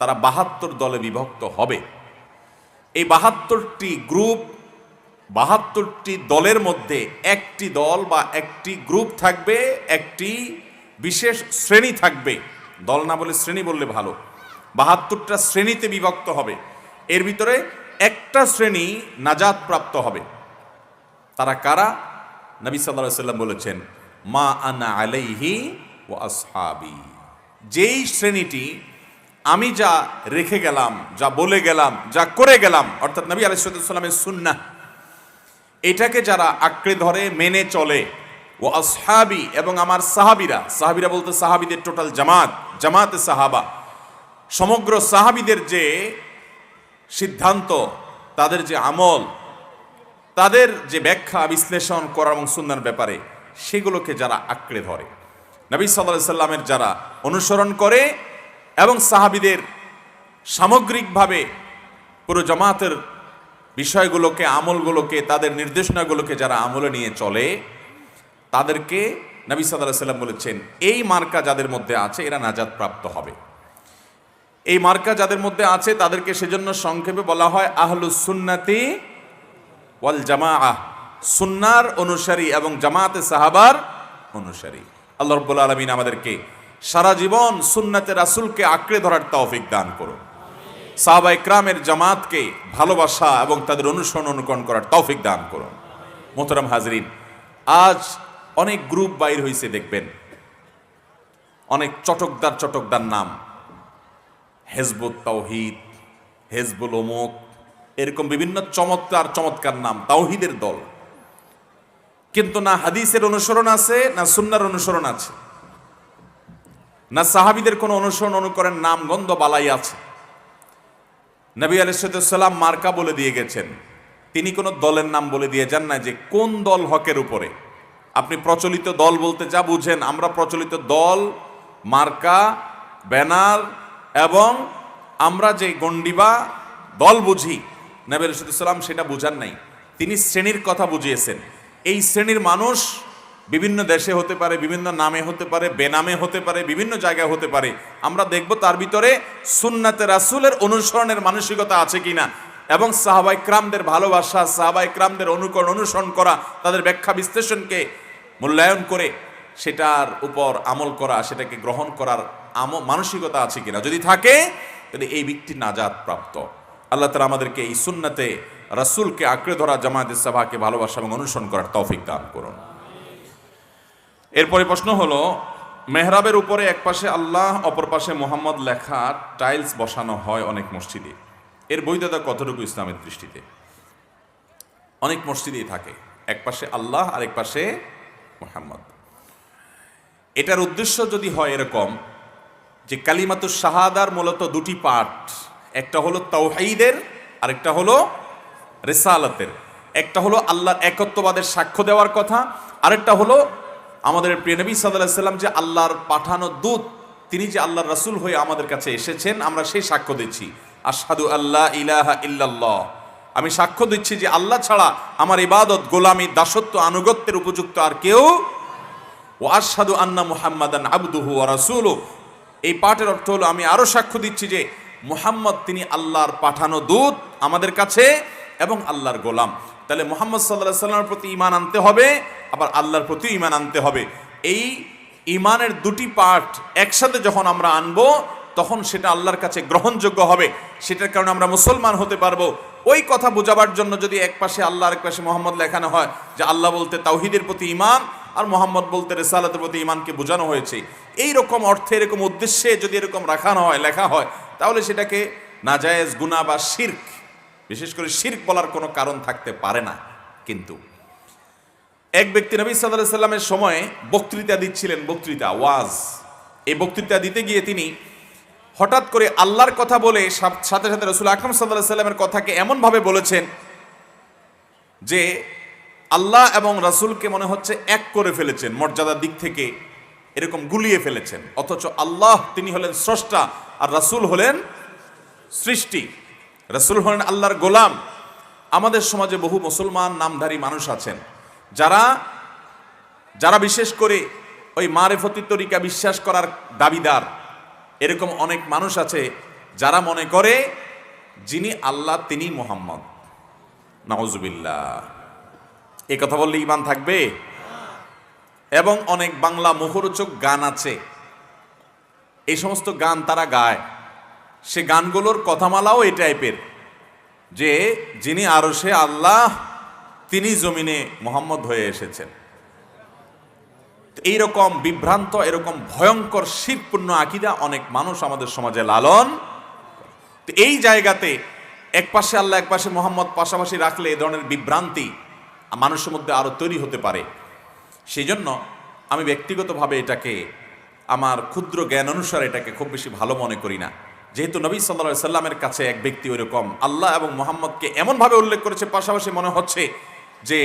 তারা ৭২ দলে বিভক্ত হবে। এই ৭২টি গ্রুপ, ৭২টি দলের মধ্যে একটি দল বা একটি গ্রুপ থাকবে, একটি বিশেষ শ্রেণী থাকবে। দল না বলে শ্রেণী বললে ভালো। ৭২টা শ্রেণীতে বিভক্ত হবে, এর ভিতরে একটা শ্রেণী নাজাত প্রাপ্ত হবে। তারা কারা? নবী সাল্লাল্লাহু আলাইহি ওয়াসাল্লাম বলেছেন, মা আনা আলাইহি ওয়া আসহাবি। যেই শ্রেণীটি আমি যা রেখে গেলাম, যা বলে গেলাম, যা করে গেলাম, অর্থাৎ নবী আলাইহিস সালামের সুন্নাহ, এটাকে যারা আঁকড়ে ধরে, মেনে চলে, ও আসহাবি, এবং আমার সাহাবিরা, সাহাবিরা বলতে সাহাবিদের টোটাল জামাত, জামাতে সাহাবা, সমগ্র সাহাবিদের যে সিদ্ধান্ত, তাদের যে আমল, তাদের যে ব্যাখ্যা বিশ্লেষণ করা এবং সুন্নাহর ব্যাপারে, সেগুলোকে যারা আঁকড়ে ধরে, নবী সাল্লাল্লাহু আলাইহি সাল্লামের যারা অনুসরণ করে, এবং সাহাবিদের সামগ্রিকভাবে পুরো জামাতের বিষয়গুলোকে, আমলগুলোকে, তাদের নির্দেশনাগুলোকে যারা আমলে নিয়ে চলে, তাদেরকে নবী সাল্লাল্লাহু আলাইহি সাল্লাম বলেছেন, এই মার্কা যাদের মধ্যে আছে এরা নাজাত প্রাপ্ত হবে। এই মার্কা যাদের মধ্যে আছে তাদেরকে সেজন্য সংক্ষেপে বলা হয় আহলুস সুন্নাতি ওয়াল জামাআহ, সুন্নাহর অনুসারী এবং জামাতে সাহাবার অনুসারী। আল্লাহ রাব্বুল আলামিন আমাদেরকে সারা জীবন সুন্নাতে রাসূলকে আঁকড়ে ধরার তৌফিক দান করুন। সাহাবায়ে কেরামের জামাতকে ভালোবাসা এবং তাদের অনুসরণ অনুকরণ করার তৌফিক দান করুন। মোহতারাম হাজরিন, আজ অনেক গ্রুপ বাইর হয়েছে, দেখবেন অনেক চটকদার নাম, হেজবুত তাওহীদ, হেজবুল অমুক, এরকম বিভিন্ন চমৎকার নাম, তাওহীদের দল। কিন্তু না হাদিসের অনুসরণ আছে, না সুন্নাহর অনুসরণ আছে, না সাহাবীদের কোনো অনুসরণ অনুকরণ নাম গন্ধ বালাই আছে। নবী আলাইহিস সালাম মার্কা বলে দিয়ে গেছেন, তিনি কোনো দলের নাম বলে দিয়ে যান না যে কোন দল হকের উপরে। আপনি প্রচলিত দল বলতে যা বুঝেন, আমরা প্রচলিত দল, মার্কা, ব্যানার এবং আমরা যে গন্ডিবা দল বুঝি, নবী আলাইহিস সালাম সেটা বুঝান নাই। তিনি শ্রেণীর কথা বুঝিয়েছেন। এই শ্রেণীর মানুষ বিভিন্ন দেশে হতে পারে, বিভিন্ন নামে হতে পারে, বেনামে হতে পারে, বিভিন্ন জায়গায় হতে পারে। আমরা দেখব তার ভিতরে সুন্নাতে রাসূলের অনুসরণের মানসিকতা আছে কিনা, এবং সাহাবায়ে কিরামদের ভালোবাসা, সাহাবায়ে কিরামদের অনুকরণ অনুসরণ করা, তাদের ব্যাখ্যা বিশ্লেষণকে মূল্যায়ন করে সেটার উপর আমল করা, সেটাকে গ্রহণ করার মানসিকতা আছে কিনা। যদি থাকে তাহলে এই ব্যক্তি নাজাত প্রাপ্ত। আল্লাহ তাআলা আমাদেরকে এই সুন্নাতে রাসূলকে আঁকড়ে ধরা, জামায়াতে সাহাবাকে ভালোবাসা এবং অনুসরণ করার তৌফিক দান করুন। এরপরে প্রশ্ন হলো, মেহরাবের উপরে এক পাশে আল্লাহ অপর পাশে মুহাম্মদ লেখা টাইলস বসানো হয় অনেক মসজিদে, এর বৈধতা কতটুকু ইসলামের দৃষ্টিতে? অনেক মসজিদেই থাকে, এক পাশে আল্লাহ আর এক পাশে মুহাম্মদ। এটার উদ্দেশ্য যদি হয় এরকম যে কালিমাতুশ শাহাদার মূলত দুটি পার্ট, একটা হলো তাওহীদের আর একটা হলো রিসালাতের। একটা হলো আল্লাহর একত্ববাদের সাক্ষ্য দেওয়ার কথা, আরেকটা হলো আমাদের প্রিয় নবী সাল্লাল্লাহু আলাইহি সাল্লাম যে আল্লাহর পাঠানো দূত, তিনি যে আল্লাহর রাসূল হয়ে আমাদের কাছে এসেছেন, আমরা সেই সাক্ষ্য দিচ্ছি। আশহাদু আল্লা ইলাহা ইল্লাল্লাহ, আমি সাক্ষ্য দিচ্ছি যে আল্লাহ ছাড়া আমার ইবাদত, গোলামি, দাসত্ব, আনুগত্যের উপযুক্ত আর কেউ। ওয়া আশহাদু আন্না মুহাম্মাদান আবদুহু ওয়া রাসূলুহু, এই পাঠের অর্থ হলো আমি আরো সাক্ষ্য দিচ্ছি যে মুহাম্মদ তিনি আল্লাহর পাঠানো দূত আমাদের কাছে এবং আল্লাহর গোলাম। তাহলে মুহাম্মদ সাল্লাল্লাহু আলাইহি সাল্লামের প্রতি ঈমান আনতে হবে, আবার আল্লাহর প্রতি ঈমান আনতে হবে। এই ঈমানের দুটি পার্ট একসাথে যখন আমরা আনবো, তখন সেটা আল্লাহর কাছে গ্রহণযোগ্য হবে, সেটার কারণে আমরা মুসলমান হতে পারবো। ওই কথা বোঝাবার জন্য যদি এক পাশে আল্লাহ আর এক পাশে মুহাম্মদ লেখানো হয়, যে আল্লাহ বলতে তাওহীদের প্রতি ঈমান আর মুহাম্মদ বলতে রিসালাতের প্রতি ঈমানকে বোঝানো হয়েছে, এই রকম অর্থে, এরকম উদ্দেশ্যে যদি এরকম রাখানো হয়, লেখা হয়, তাহলে সেটাকে নাজায়েজ, গুনাহ বা শিরক, বিশেষ করে শিরক বলার কোনো কারণ থাকতে পারে না। কিন্তু এক ব্যক্তি নবী সাল্লাল্লাহু আলাইহি সাল্লামের সময় বক্তৃতা দিচ্ছিলেন, বক্তৃতা, ওয়াজ। এই বক্তৃতা দিতে গিয়ে তিনি হঠাৎ করে আল্লাহর কথা বলে সাথে সাথে রাসূল আকরাম সাল্লাল্লাহু আলাইহি সাল্লামের কথাকে এমনভাবে বলেছেন যে আল্লাহ এবং রাসূলকে মনে হচ্ছে এক করে ফেলেছেন, মর্যাদার দিক থেকে এরকম গুলিয়ে ফেলেছেন। অথচ আল্লাহ তিনি হলেন স্রষ্টা আর রাসূল হলেন সৃষ্টি, রাসূল হলেন আল্লাহর গোলাম। আমাদের সমাজে বহু মুসলমান নামধারী মানুষ আছেন যারা বিশেষ করে ওই মারেফতি তরিকা বিশ্বাস করার দাবিদার। এরকম অনেক মানুষ আছে যারা মনে করে যিনি আল্লাহ তিনি মুহাম্মদ। নাউজুবিল্লাহ, এই কথা বললে ঈমান থাকবে? এবং অনেক বাংলা মুখরোচক গান আছে, এই সমস্ত গান তারা গায়, সে গানগুলোর কথামালাও এই টাইপের যে যিনি আরশে আল্লাহ তিনি জমিনে মুহাম্মদ হয়ে এসেছেন। এইরকম বিভ্রান্ত, এরকম ভয়ঙ্কর শিরকপূর্ণ আকীদা অনেক মানুষ আমাদের সমাজে লালন। তো এই জায়গাতে এক পাশে আল্লাহ এক পাশে মুহাম্মদ পাশাপাশি রাখলে এই ধরনের বিভ্রান্তি মানুষের মধ্যে আরো তৈরি হতে পারে। সেই জন্য আমি ব্যক্তিগতভাবে এটাকে, আমার ক্ষুদ্র জ্ঞান অনুসারে এটাকে খুব বেশি ভালো মনে করি না। যেহেতু নবী সাল্লাল্লাহু আলাইহি সাল্লামের কাছে এক ব্যক্তি ওইরকম আল্লাহ এবং মুহাম্মদকে এমনভাবে উল্লেখ করেছে, পাশাপাশি মনে হচ্ছে যে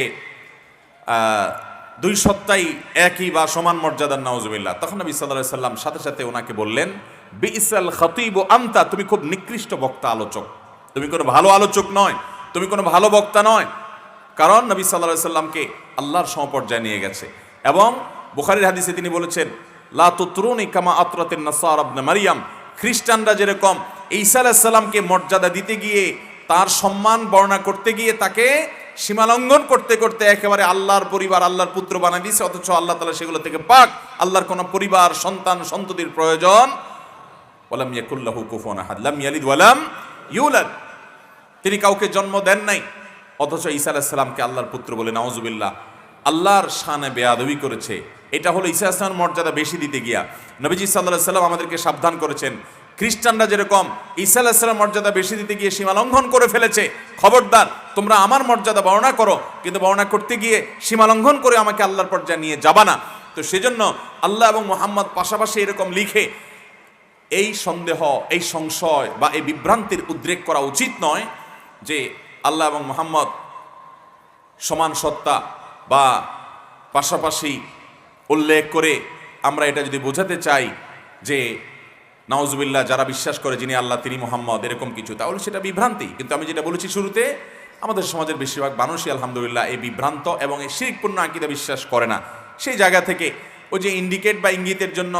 দুই সত্তাই একই বা সমান মর্যাদার, নাউজুবিল্লাহ। তখন নবী সাল্লাল্লাহু আলাইহি সাল্লাম সাথে সাথে ওনাকে বললেন, বিইসাল খতীব আনতা, তুমি খুব নিকৃষ্ট বক্তা, আলোচক, তুমি কোনো ভালো আলোচক নয়, তুমি কোনো ভালো বক্তা নয়। কারণ নবী সাল্লাল্লাহু আলাইহি সাল্লামকে আল্লাহর সমপর্যায়ে নিয়ে গেছে। এবং বুখারীর হাদিসে তিনি বলেছেন, লা তুতরুনি কামা আতরাতিন নাসারা ইবনে মারইয়াম, খ্রিস্টানরা যেরকম ঈসা আলাইহিস সালামকে মর্যাদা দিতে গিয়ে, তার সম্মান বর্ণনা করতে গিয়ে তাকে সীমালঙ্ঘন করতে করতে একেবারে আল্লাহর পরিবার, আল্লাহর পুত্র বানিয়ে দিয়েছে, অথচ আল্লাহ তাআলা সেগুলো থেকে পাক। আল্লাহর কোনো পরিবার, সন্তান, সন্ততির প্রয়োজন। ওয়ালাম ইয়াকুল্লাহু কুফুয়ান আহাদ, লাম ইয়ালিদ ওয়ালাম ইউলাদ, তিনি কাউকে জন্ম দেন নাই, অথচ ঈসা আলাইহিস সালামকে আল্লাহর পুত্র বলে, নাউজুবিল্লাহ, আল্লাহর শানে বেয়াদবি করেছে। এটা হলো ঈসা আলাইহিস সালামের মর্যাদা বেশি দিতে গিয়া। নবীজি সাল্লাল্লাহু আলাইহি সাল্লাম আমাদেরকে সাবধান করেছেন, খ্রিস্টানরা যেরকম ঈসা আলাইহিস সালামের মর্যাদা বেশি দিতে গিয়ে সীমা লঙ্ঘন করে ফেলেছে, খবরদার তোমরা আমার মর্যাদা বর্ণনা করো, কিন্তু বর্ণনা করতে গিয়ে সীমা লঙ্ঘন করে আমাকে আল্লাহর পর্যায়ে নিয়ে যাবা না। তো সেজন্য আল্লাহ এবং মুহাম্মদ পাশাপাশি এরকম লিখে এই সন্দেহ, এই সংশয় বা এই বিভ্রান্তির উদ্রেক করা উচিত নয় যে আল্লাহ এবং মুহাম্মদ সমান সত্তা বা পাশাপাশি উল্লেখ করে আমরা এটা যদি বোঝাতে চাই যে নাউজুবিল্লাহ, যারা বিশ্বাস করে যিনি আল্লাহ তিনি মুহাম্মদ, এরকম কিছু, তাহলে সেটা বিভ্রান্তি। কিন্তু আমি যেটা বলেছি শুরুতে, আমাদের সমাজের বেশিরভাগ মানুষই আলহামদুলিল্লাহ এই বিভ্রান্ত এবং এই শিরকপূর্ণ আকীদা বিশ্বাস করে না। সেই জায়গা থেকে ওই যে ইন্ডিকেট বা ইঙ্গিতের জন্য,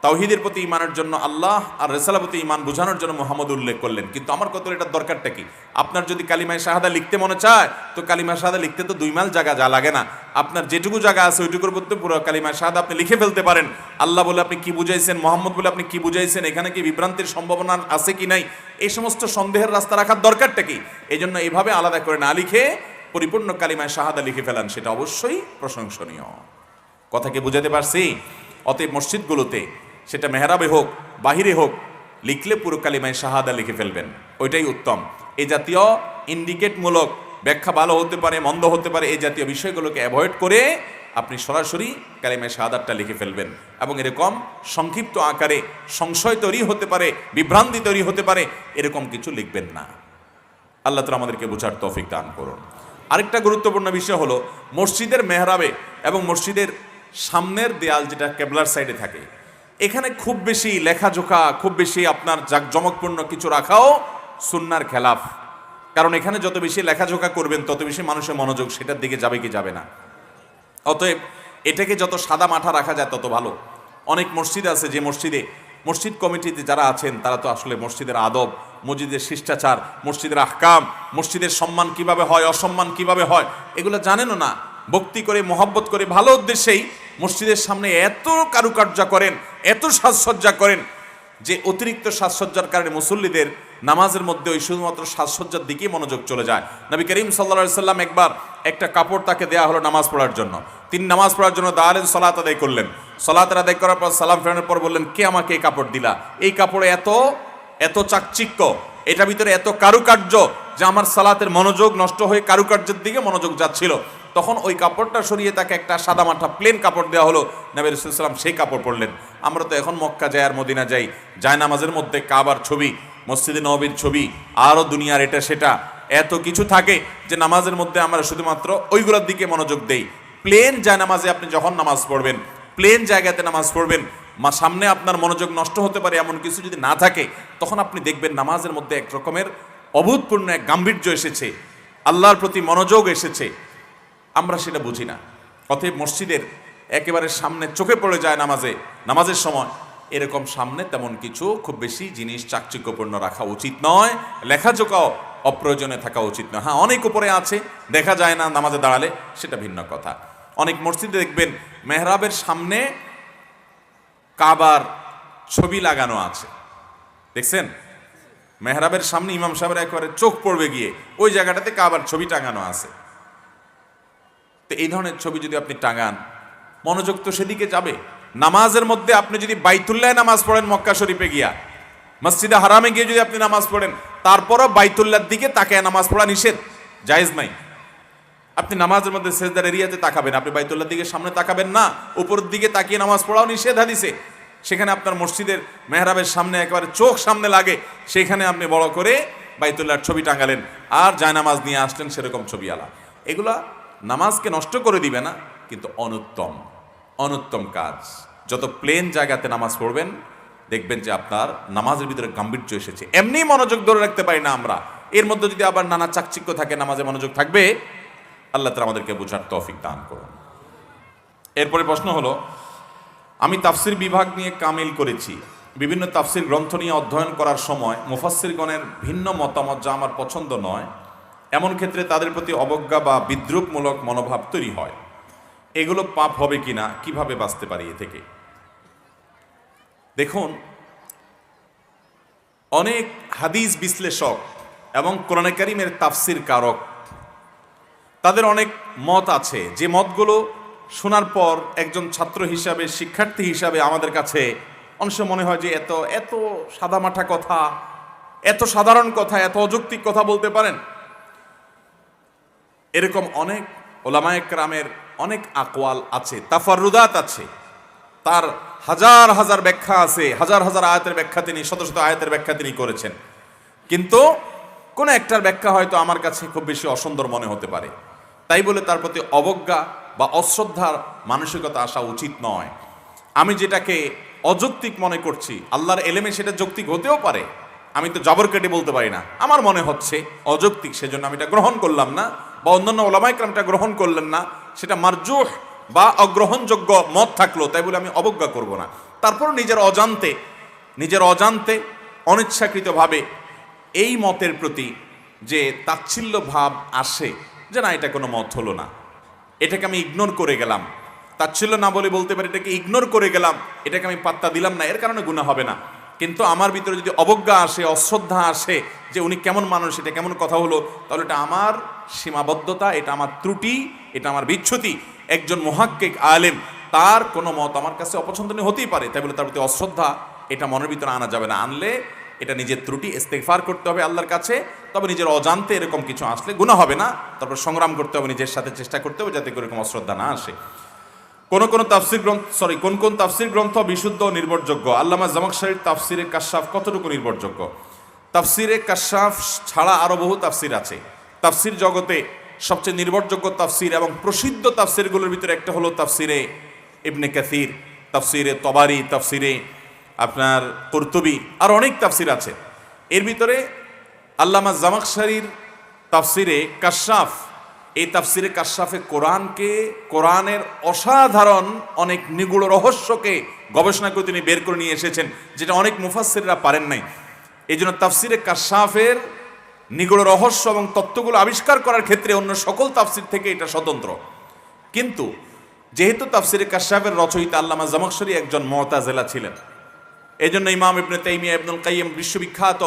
তাওহীদের প্রতি ঈমানের জন্য আল্লাহ আর রিসালার প্রতি ঈমান বোঝানোর জন্য মুহাম্মদ উল্লেখ করলেন। কিন্তু আমার কত এটার দরকারটা কি? আপনার যদি কালিমায়ে শাহাদা লিখতে মনে চায় তো কালিমা শাহাদা লিখতে তো 2 মাইল জায়গা যা লাগে না। আপনার যেটুকু জায়গা আছে ওইটুকুর মধ্যে পুরো কালিমা শাহাদা আপনি লিখে ফেলতে পারেন। আল্লাহ বলে আপনি কি বুঝাইছেন, মোহাম্মদ বলে আপনি কি বুঝাইছেন, এখানে কি বিভ্রান্তির সম্ভাবনা আছে কি নাই, এই সমস্ত সন্দেহের রাস্তা রাখার দরকারটা কি? এই জন্য এইভাবে আলাদা করে না লিখে পরিপূর্ণ কালিমায়ে শাহাদা লিখে ফেলান, সেটা অবশ্যই প্রশংসনীয়। কথা কি বুঝাতে পারছি? অতএব মসজিদগুলোতে সেটা মেহরাবে হোক বাহিরে হোক লিখলে পুরো কালিমায়ে শাহাদা লিখে ফেলবেন, ওইটাই উত্তম। এই জাতীয় ইন্ডিকেটমূলক ব্যাখ্যা ভালো হতে পারে মন্দ হতে পারে, এই জাতীয় বিষয়গুলোকে অ্যাভয়েড করে আপনি সরাসরি কালিমায়ে শাহাদাতটা লিখে ফেলবেন। এবং এরকম সংক্ষিপ্ত আকারে সংশয় তৈরি হতে পারে, বিভ্রান্তি তৈরি হতে পারে, এরকম কিছু লিখবেন না। আল্লাহ তাআলা আমাদেরকে বোঝার তৌফিক দান করুন। আরেকটা গুরুত্বপূর্ণ বিষয় হলো মসজিদের মেহরাবে এবং মসজিদের সামনের দেয়াল যেটা কেবলার সাইডে থাকে, এখানে খুব বেশি লেখাজোখা, খুব বেশি আপনার জাঁকজমকপূর্ণ কিছু রাখাও সুন্নাহর খেলাফ। কারণ এখানে যত বেশি লেখাজোখা করবেন তত বেশি মানুষের মনোযোগ সেটার দিকে যাবে কি যাবে না। অতএব এটাকে যত সাদা মাঠা রাখা যায় তত ভালো। অনেক মসজিদ আছে যে মসজিদে মসজিদ কমিটিতে যারা আছেন তারা তো আসলে মসজিদের আদব, মসজিদের শিষ্টাচার, মসজিদের আহকাম, মসজিদের সম্মান কিভাবে হয়, অসম্মান কিভাবে হয়, এগুলো জানেনও না। ভক্তি করে মহব্বত করে ভালো উদ্দেশ্যেই মসজিদের সামনে এত কারুকার্য করেন, এত সাজসজ্জা করেন যে অতিরিক্ত সাজসজ্জার কারণে মুসল্লিদের নামাজের মধ্যে ওই শুধুমাত্র সাজসজ্জার দিকেই মনোযোগ চলে যায়। নবী করিম সাল্লাল্লাহু আলাইহি সাল্লাম একবার একটা কাপড় তাকে দেয়া হলো নামাজ পড়ার জন্য। তিনি নামাজ পড়ার জন্য দাঁড়ালেন, সালাত আদায় করলেন। সালাত আদায় করার পর সালাম ফেরানোর পর বললেন, কে আমাকে এই কাপড় দিলা? এই কাপড়ে এত এত চাকচিক্য, এটার ভিতরে এত কারুকার্য যে আমার সালাতের মনোযোগ নষ্ট হয়ে কারুকার্যের দিকে মনোযোগ যাচ্ছিল। তখন ওই কাপড়টা সরিয়ে তাকে একটা সাদামাটা প্লেন কাপড় দেওয়া হলো। নবী রাসূলুল্লাহ সাল্লাল্লাহু আলাইহি ওয়াসাল্লাম সেই কাপড় পরলেন। আমরা তো এখন মক্কা যাই আর মদিনা যাই, যায় নামাজের মধ্যে কাবার ছবি, মসজিদে নববীর ছবি, আরও দুনিয়ার এটা সেটা এত কিছু থাকে যে নামাজের মধ্যে আমরা শুধুমাত্র ওইগুলোর দিকে মনোযোগ দেই। প্লেন যায় নামাজে আপনি যখন নামাজ পড়বেন, প্লেন জায়গাতে নামাজ পড়বেন, সামনে আপনার মনোযোগ নষ্ট হতে পারে এমন কিছু যদি না থাকে, তখন আপনি দেখবেন নামাজের মধ্যে এক রকমের অভূতপূর্ণ এক গাম্ভীর্য এসেছে, আল্লাহর প্রতি মনোযোগ এসেছে। আমরা সেটা বুঝি না। অতএব মসজিদের একেবারে সামনে চোখে পড়ে যায় নামাজের সময় এরকম সামনে তেমন কিছু খুব বেশি জিনিস চাকচিক্যপূর্ণ রাখা উচিত নয়। লেখাজোকাও অপ্রয়োজনে থাকা উচিত নয়। হ্যাঁ, অনেক উপরে আছে, দেখা যায় না নামাজে দাঁড়ালে, সেটা ভিন্ন কথা। অনেক মসজিদে দেখবেন মেহরাবের সামনে কাবার ছবি লাগানো আছে, দেখছেন? মেহরাবের সামনে ইমাম সাহেবের একেবারে চোখ পড়বে গিয়ে ওই জায়গাটাতে কাবার ছবি টাঙানো আছে। তো এই ধরনের ছবি যদি আপনি টাঙান, মনোযোগ তো সেদিকে যাবে। নামাজের মধ্যে আপনি যদি বাইতুল্লাহ নামাজ পড়েন, মক্কা শরীফে গিয়া মসজিদে হারামে গিয়ে যদি আপনি নামাজ পড়েন, তারপরও বাইতুল্লাহর দিকে তাকায় নামাজ পড়া নিষেধ, জায়েজ নাই। আপনি নামাজের মধ্যে সেজদার এরিয়াতে তাকাবেন, আপনি বাইতুল্লাহর দিকে সামনে তাকাবেন না, উপরের দিকে তাকিয়ে নামাজ পড়াও নিষেধ হাদিসে। সেখানে আপনার মসজিদের মেহরাবের সামনে একেবারে চোখ সামনে লাগে, সেখানে আপনি বড় করে বাইতুল্লাহর ছবি টাঙালেন আর জায়নামাজ নিয়ে আসলেন সেরকম ছবি আলা। এগুলা নামাজকে নষ্ট করে দিবে না, কিন্তু অনুত্তম কাজ। যত প্লেন জায়গাতে নামাজ পড়বেন দেখবেন যে আপনার নামাজের ভিতরে গাম্ভীর্য এসেছে। এমনি মনোযোগ ধরে রাখতে পারি না আমরা, এর মধ্যে যদি আবার নানা চাকচিক্য থাকে, নামাজে মনোযোগ থাকবে? আল্লাহ তাআলা আমাদেরকে বোঝার তৌফিক দান করুন। এরপরে প্রশ্ন হলো, আমি তাফসির বিভাগ নিয়ে কামিল করেছি। বিভিন্ন তাফসির গ্রন্থ নিয়ে অধ্যয়ন করার সময় মুফাসসিরগণের ভিন্ন মতামত যা আমার পছন্দ নয়, এমন ক্ষেত্রে তাদের প্রতি অবজ্ঞা বা বিদ্রুপমূলক মনোভাব তৈরি হয়। এগুলো পাপ হবে কিনা, কিভাবে বাঁচতে পারি এ থেকে? দেখুন, অনেক হাদিস বিশ্লেষক এবং কোরআনে কারীমের তাফসির কারক, তাদের অনেক মত আছে, যে মতগুলো শোনার পর একজন ছাত্র হিসাবে, শিক্ষার্থী হিসাবে আমাদের কাছে অনেক সময় মনে হয় যে এত এত সাদামাঠা কথা, এত সাধারণ কথা, এত অযৌক্তিক কথা বলতে পারেন। এরকম অনেক ওলামায়ে কেরামের অনেক আকওয়াল আছে, তাফাররুদাত আছে, তার হাজার হাজার ব্যাখ্যা আছে, হাজার হাজার আয়াতের ব্যাখ্যা তিনি, শত শত আয়াতের ব্যাখ্যা তিনি করেছেন। কিন্তু কোন একটার ব্যাখ্যা হয়তো আমার কাছে খুব বেশি অসুন্দর মনে হতে পারে, তাই বলে তার প্রতি অবজ্ঞা বা অশ্রদ্ধার মানসিকতা আসা উচিত নয়। আমি যেটাকে অযৌক্তিক মনে করছি, আল্লাহর এলেমে সেটা যৌক্তিক হতেও পারে, আমি তো জবর কেটে বলতে পারি না, আমার মনে হচ্ছে অযৌক্তিক, সেজন্য আমি এটা গ্রহণ করলাম না, বা অন্যান্য ওলামায়ে কেরামটা গ্রহণ করলেন না, সেটা মারজুহ বা অগ্রহণযোগ্য মত থাকলো, তাই বলে আমি অবজ্ঞা করব না। তারপর নিজের অজান্তে অনিচ্ছাকৃতভাবে এই মতের প্রতি যে তাচ্ছিল্য ভাব আসে, যে না এটা কোনো মত হলো না, এটাকে আমি ইগনোর করে গেলাম, তাচ্ছিল্য না বলে বলতে পারি এটাকে ইগনোর করে গেলাম, এটাকে আমি পাত্তা দিলাম না, এর কারণে গুনাহ হবে না। কিন্তু আমার ভিতরে যদি অবজ্ঞা আসে, অশ্রদ্ধা আসে, যে উনি কেমন মানুষ, এটা কেমন কথা হলো, তাহলে এটা আমার সীমাবদ্ধতা, এটা আমার ত্রুটি, এটা আমার বিচ্যুতি। একজন মুহাক্কিক আলেম, তার কোনো মত আমার কাছে অপছন্দনীয় হতেই পারে, তাই বলে তার প্রতি অশ্রদ্ধা এটা মনের ভিতরে আনা যাবে না। আনলে এটা নিজের ত্রুটি, ইস্তেগফার করতে হবে আল্লাহর কাছে। তবে নিজের অজান্তে এরকম কিছু আসলে গুনাহ হবে না, তারপর সংগ্রাম করতে হবে, নিজের সাথে চেষ্টা করতে হবে যাতে করে এরকম অশ্রদ্ধা না আসে। কোন তাফসির গ্রন্থ বিশুদ্ধ ও নির্ভরযোগ্য? আল্লামা জামাখশরীর তাফসিরে কাশফ কতটুকু নির্ভরযোগ্য? তাফসিরে কাশফ ছাড়া আরো বহু তাফসির আছে। তাফসির জগতে সবচেয়ে নির্ভরযোগ্য তাফসির এবং প্রসিদ্ধ তাফসিরগুলোর ভিতরে একটা হলো তাফসিরে ইবনে কাসির, তাফসিরে তবারি, তাফসিরে আপনার কুরতুবী, আর অনেক তাফসির আছে। এর ভিতরে আল্লামা জামাখশরীর তাফসিরে কাশফ, এই তাফসিরে কাশফে কোরআনের অসাধারণ অনেক নিগূঢ় রহস্যকে গবেষণা করে তিনি বের করে নিয়ে এসেছেন, যেটা অনেক মুফাসসিররা পারেন নাই। এই জন্য তাফসিরে কাশফের নিগূঢ় রহস্য এবং তত্ত্বগুলো আবিষ্কার করার ক্ষেত্রে অন্য সকল তাফসির থেকে এটা স্বতন্ত্র। কিন্তু যেহেতু তাফসিরে কাশফের রচয়িতা আল্লামা জামাখশরী একজন মুতাজিলা ছিলেন, এই জন্য ইমাম ইবনে তাইমিয়া, ইবনুল কাইয়িম, বিশ্ববিখ্যাত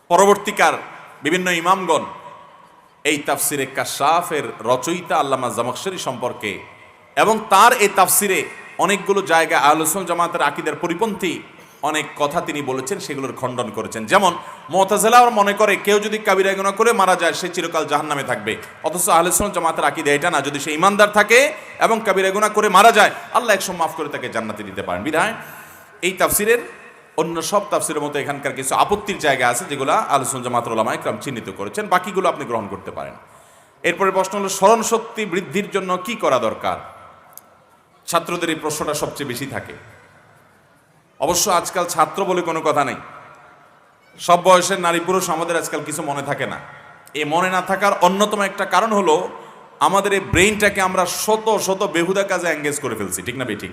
পরবর্তীকার বিভিন্ন ইমামগণ এই তাফসিরে কাশফের রচয়িতা আল্লামা জামাখশরী সম্পর্কে এবং তার এই তাফসিরে অনেকগুলো জায়গায় আহলে সুন্নাত জামাতের আকীদার পরিপন্থী অনেক কথা তিনি বলেছেন, সেগুলোর খণ্ডন করেছেন। যেমন মুতাজিলারা মনে করে কেউ যদি কাবিরা গুনাহ করে মারা যায় সে চিরকাল জাহান্নামে থাকবে, অথচ আহলে সুন্নাত জামাতের আকীদা এটা না, যদি সে ঈমানদার থাকে এবং কাবিরা গুনাহ করে মারা যায় আল্লাহ একসময় মাফ করে তাকে জান্নাতে দিতে পারেন। বিধায় এই তাফসিরের অন্য সব তাফসিরের মতো এখানকার কিছু আপত্তির জায়গা আছে, যেগুলো আহলে সুন্নাত জামাতের উলামায়ে কেরাম চিহ্নিত করেছেন, বাকিগুলো আপনি গ্রহণ করতে পারেন। এরপরে প্রশ্ন হলো স্মরণ শক্তি বৃদ্ধির জন্য কি করা দরকার? ছাত্রদের এই প্রশ্নটা সবচেয়ে বেশি থাকে। অবশ্য আজকাল ছাত্র বলে কোনো কথা নেই, সব বয়সের নারী পুরুষ আমাদের আজকাল কিছু মনে থাকে না। এই মনে না থাকার অন্যতম একটা কারণ হলো আমাদের এই ব্রেইনটাকে আমরা শত শত বেহুদা কাজে এঙ্গেজ করে ফেলছি, ঠিক না বেঠিক?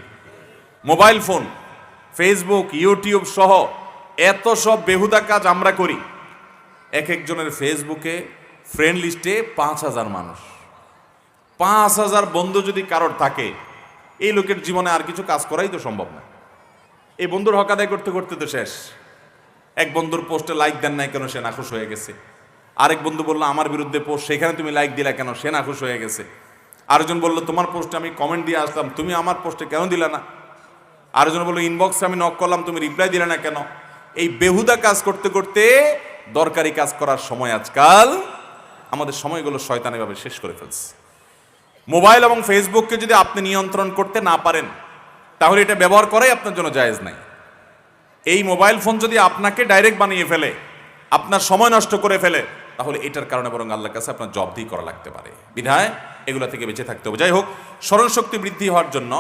মোবাইল ফোন, ফেসবুক, ইউটিউব সহ এত সব বেহুদা কাজ আমরা করি। এক একজনের ফেসবুকে ফ্রেন্ড লিস্টে 5,000 মানুষ, 5,000 বন্ধু যদি কারোর থাকে, এই লোকের জীবনে আর কিছু কাজ করাই তো সম্ভব না। এই বন্ধুর হক আদায় করতে করতে তো শেষ। এক বন্ধুর পোস্টে লাইক দেন নাই কেন, সে নাখুশ হয়ে গেছে। আরেক বন্ধু বললো আমার বিরুদ্ধে পোস্ট, সেখানে তুমি লাইক দিলা কেন, সে নাখুশ হয়ে গেছে। আরেকজন বললো তোমার পোস্টে আমি কমেন্ট দিয়ে আসলাম, তুমি আমার পোস্টে কেন দিলা না। আরেকজন বললো ইনবক্সে আমি নক করলাম, তুমি রিপ্লাই দিলে না কেন। এই বেহুদা কাজ করতে করতে দরকারি কাজ করার সময় আজকাল আমাদের সময়গুলো শয়তান এভাবে শেষ করে ফেলছে। মোবাইল এবং ফেসবুককে যদি আপনি নিয়ন্ত্রণ করতে না পারেন, তাহলে এটা ব্যবহার করাই আপনার জন্য জায়েজ নাই। এই মোবাইল ফোন যদি আপনাকে ডাইরেক্ট বানিয়ে ফেলে, আপনার সময় নষ্ট করে ফেলে, তাহলে এটার কারণে বরং আল্লাহর কাছে আপনার জবাবদিহি করা লাগতে পারে। বিধায় এগুলো থেকে বেঁচে থাকতে হবে। যাই হোক, স্মরণশক্তি বৃদ্ধি হওয়ার জন্য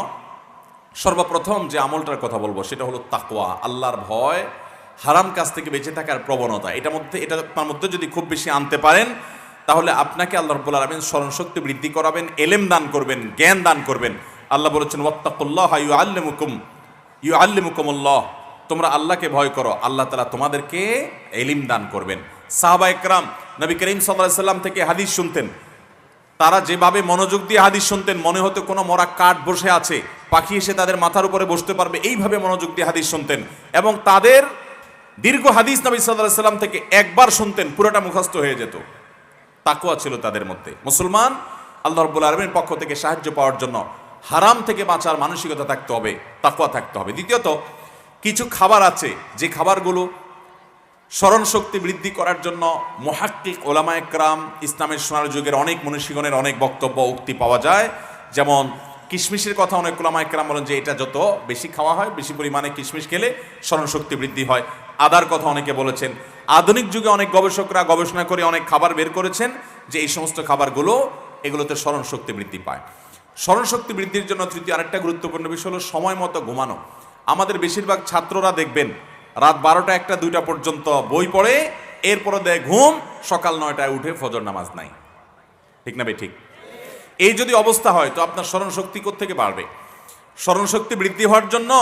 সর্বপ্রথম যে আমলটার কথা বলবো সেটা হলো তাকওয়া, আল্লাহর ভয়, হারাম কাজ থেকে বেঁচে থাকার প্রবণতা। এটা আপনার মধ্যে যদি খুব বেশি আনতে পারেন, তাহলে আপনাকে আল্লাহ রাব্বুল আলামিন স্মরণশক্তি বৃদ্ধি করাবেন, এলেম দান করবেন, জ্ঞান দান করবেন। আল্লাহ বলেছেন ওয়াত্তাকুল্লাহা ইউআল্লিমুকুমুল্লাহ, তোমরা আল্লাহকে ভয় করো, আল্লাহ তাআলা তোমাদেরকে এলিম দান করবেন। সাহাবায়ে কেরাম নবী করিম সাল্লাল্লাহু আলাইহি সাল্লাম থেকে হাদিস শুনতেন, তারা যেভাবে মনোযোগ দিয়ে হাদিস শুনতেন, মনে হতো কোনো মরা কাঠ বসে আছে, পাখি এসে তাদের মাথার উপরে বসতে পারবে, এইভাবে মনোযোগ দিয়ে হাদিস শুনতেন। এবং তাদের দীর্ঘ হাদিস নবী সাল্লাল্লাহু আলাইহি সাল্লাম থেকে একবার শুনতেন, পুরোটা মুখস্থ হয়ে যেত। তাকওয়া ছিল তাদের মধ্যে। মুসলমান আল্লাহ রাব্বুল আলামিনের পক্ষ থেকে সাহায্য পাওয়ার জন্য হারাম থেকে বাঁচার মানসিকতা থাকতে হবে, তাকওয়া থাকতে হবে। দ্বিতীয়ত, কিছু খাবার আছে যে খাবারগুলো স্মরণ শক্তি বৃদ্ধি করার জন্য মুহাক্কিক ওলামায়ে কেরাম, ইসলামের সোনার যুগের অনেক মনীষীগণের অনেক বক্তব্য উক্তি পাওয়া যায়। যেমন কিশমিশের কথা অনেক ওলামায়ে কেরাম বলেন যে এটা যত বেশি খাওয়া হয়, বেশি পরিমাণে কিশমিশ খেলে স্মরণ শক্তি বৃদ্ধি হয়। আদার কথা অনেকে বলেছেন। আধুনিক যুগে অনেক গবেষকরা গবেষণা করে অনেক খাবার বের করেছেন যে এই সমস্ত খাবারগুলো, এগুলোতে স্মরণ শক্তি বৃদ্ধি পায়। স্মরণ শক্তি বৃদ্ধির জন্য তৃতীয় আরেকটা গুরুত্বপূর্ণ বিষয় হলো সময় মতো ঘুমানো। আমাদের বেশিরভাগ ছাত্ররা দেখবেন রাত 12টা 1টা 2টা পর্যন্ত বই পড়ে, এরপরে দেয় ঘুম, সকাল 9টায় উঠে ফজর নামাজ নাই। ঠিক না ভাই? ঠিক। এই যদি অবস্থা হয় তো আপনার স্মরণশক্তি কোত্থেকে বাড়বে? স্মরণশক্তি বৃদ্ধি হওয়ার জন্য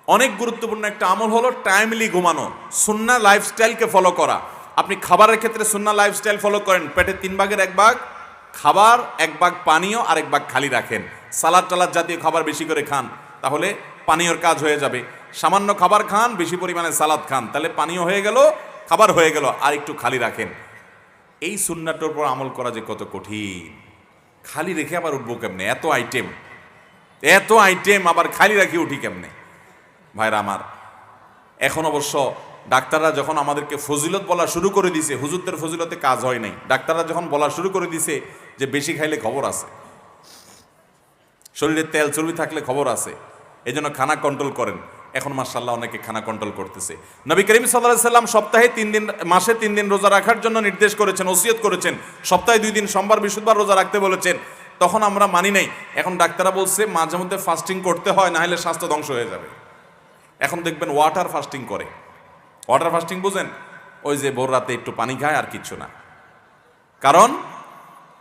অনেক গুরুত্বপূর্ণ একটা আমল হলো টাইমলি ঘুমানো, সুন্নাহ লাইফস্টাইলকে ফলো করা। আপনি খাবারের ক্ষেত্রে সুন্নাহ লাইফস্টাইল ফলো করেন, পেটে 3 ভাগের 1 ভাগ খাবার, 1 ভাগ পানীয়, আর 1 ভাগ খালি রাখেন। সালাদ টালাদ জাতীয় খাবার বেশি করে খান, তাহলে পানীয়র কাজ হয়ে যাবে। সামান্য খাবার খান, বেশি পরিমাণে সালাদ খান, তাহলে পানীয় হয়ে গেল, খাবার হয়ে গেল, আর একটু খালি রাখেন। এই সুন্নাহটার উপর আমল করা যে কত কঠিন। খালি রেখে আবার উঠবো কেমনে? এত আইটেম আবার খালি রাখি উঠি কেমনে? ভাইরা আমার, এখন অবশ্য ডাক্তাররা যখন আমাদেরকে ফজিলত বলা শুরু করে দিছে, হুজুরদের ফজিলতে কাজ হয় নাই, ডাক্তাররা যখন বলা শুরু করে দিছে যে বেশি খাইলে খবর আছে, শরীরে তেল চর্বি থাকলে খবর আছে, এই জন্য খানা কন্ট্রোল করেন। এখন মাশাআল্লাহ অনেকে খানা কন্ট্রোল করতেছে। নবী করিম সাল্লাল্লাহু আলাইহি সাল্লাম সপ্তাহে 3 দিন, মাসে 3 দিন রোজা রাখার জন্য নির্দেশ করেছেন, ওসিয়ত করেছেন। সপ্তাহে 2 দিন সোমবার বৃহস্পতিবার রোজা রাখতে বলেছেন। তখন আমরা মানি নাই। এখন ডাক্তাররা বলছে মাঝে মধ্যে ফাস্টিং করতে হয়, না হলে স্বাস্থ্য ধ্বংস হয়ে যাবে। এখন দেখবেন ওয়াটার ফাস্টিং করে। ওয়াটার ফাস্টিং বুঝেন? ওই যে ভোর রাতে একটু পানি খায় আর কিচ্ছু না। কারণ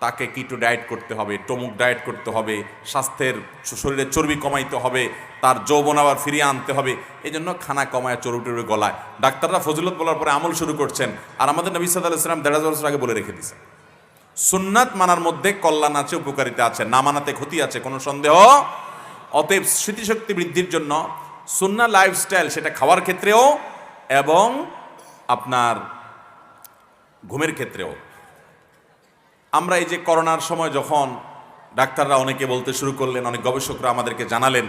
তাকে কিটো ডায়েট করতে হবে, টমুক ডায়েট করতে হবে, স্বাস্থ্যের শরীরের চর্বি কমাইতে হবে, তার যৌবন আবার ফিরিয়ে আনতে হবে। এই জন্য খানা কমায় চর্বি টর্বি গলায়। ডাক্তাররা ফজিলত বলার পরে আমল শুরু করছেন। আর আমাদের নবী সাল্লাল্লাহু আলাইহি ওয়াসাল্লাম 1.5 বছর আগে বলে রেখে দিয়েছেন, সুন্নাত মানার মধ্যে কল্যাণ আছে, উপকারিতা আছে, না মানাতে ক্ষতি আছে, কোনো সন্দেহ। অতএব স্মৃতিশক্তি বৃদ্ধির জন্য সুন্নাহ লাইফস্টাইল, সেটা খাওয়ার ক্ষেত্রেও এবং আপনার ঘুমের ক্ষেত্রেও। আমরা এই যে করোনার সময় যখন ডাক্তাররা অনেকে বলতে শুরু করলেন, অনেক গবেষকরা আমাদেরকে জানালেন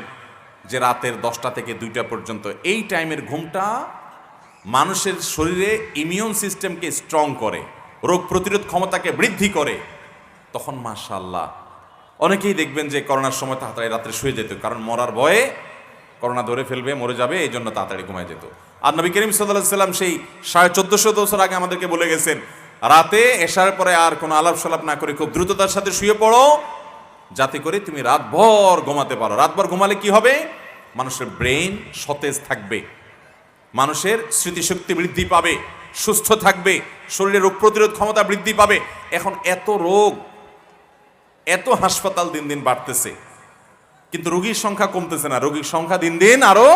যে রাতের 10টা থেকে 2টা পর্যন্ত এই টাইমের ঘুমটা মানুষের শরীরে ইমিউন সিস্টেমকে স্ট্রং করে, রোগ প্রতিরোধ ক্ষমতাকে বৃদ্ধি করে। তখন মাশাআল্লাহ অনেকেই দেখবেন যে করোনার সময় তাড়াতাড়ি রাত্রে শুয়ে যেত, কারণ মরার ভয়ে, করোনা ধরে ফেলবে, মরে যাবে, এই জন্য তাড়াতাড়ি ঘুমায় যেত। আর নবী করিম সাল্লাল্লাহু আলাইহি সাল্লাম সেই 1450 বছর আগে আমাদেরকে বলে গেছেন, রাতে এশার পরে আর কোনো আলাপ সালাপ না করে খুব দ্রুততার সাথে শুয়ে পড়ো, যাতে করে তুমি রাতভর ঘুমাতে পারো। রাতভর ঘুমালে কি হবে? মানুষের ব্রেইন সতেজ থাকবে, মানুষের স্মৃতিশক্তি বৃদ্ধি পাবে, সুস্থ থাকবে, শরীরে রোগ প্রতিরোধ ক্ষমতা বৃদ্ধি পাবে। এখন এত রোগ, এত হাসপাতাল দিন দিন বাড়তেছে, কিন্তু রোগীর সংখ্যা কমতেছে না, রোগীর সংখ্যা দিন দিন আরো।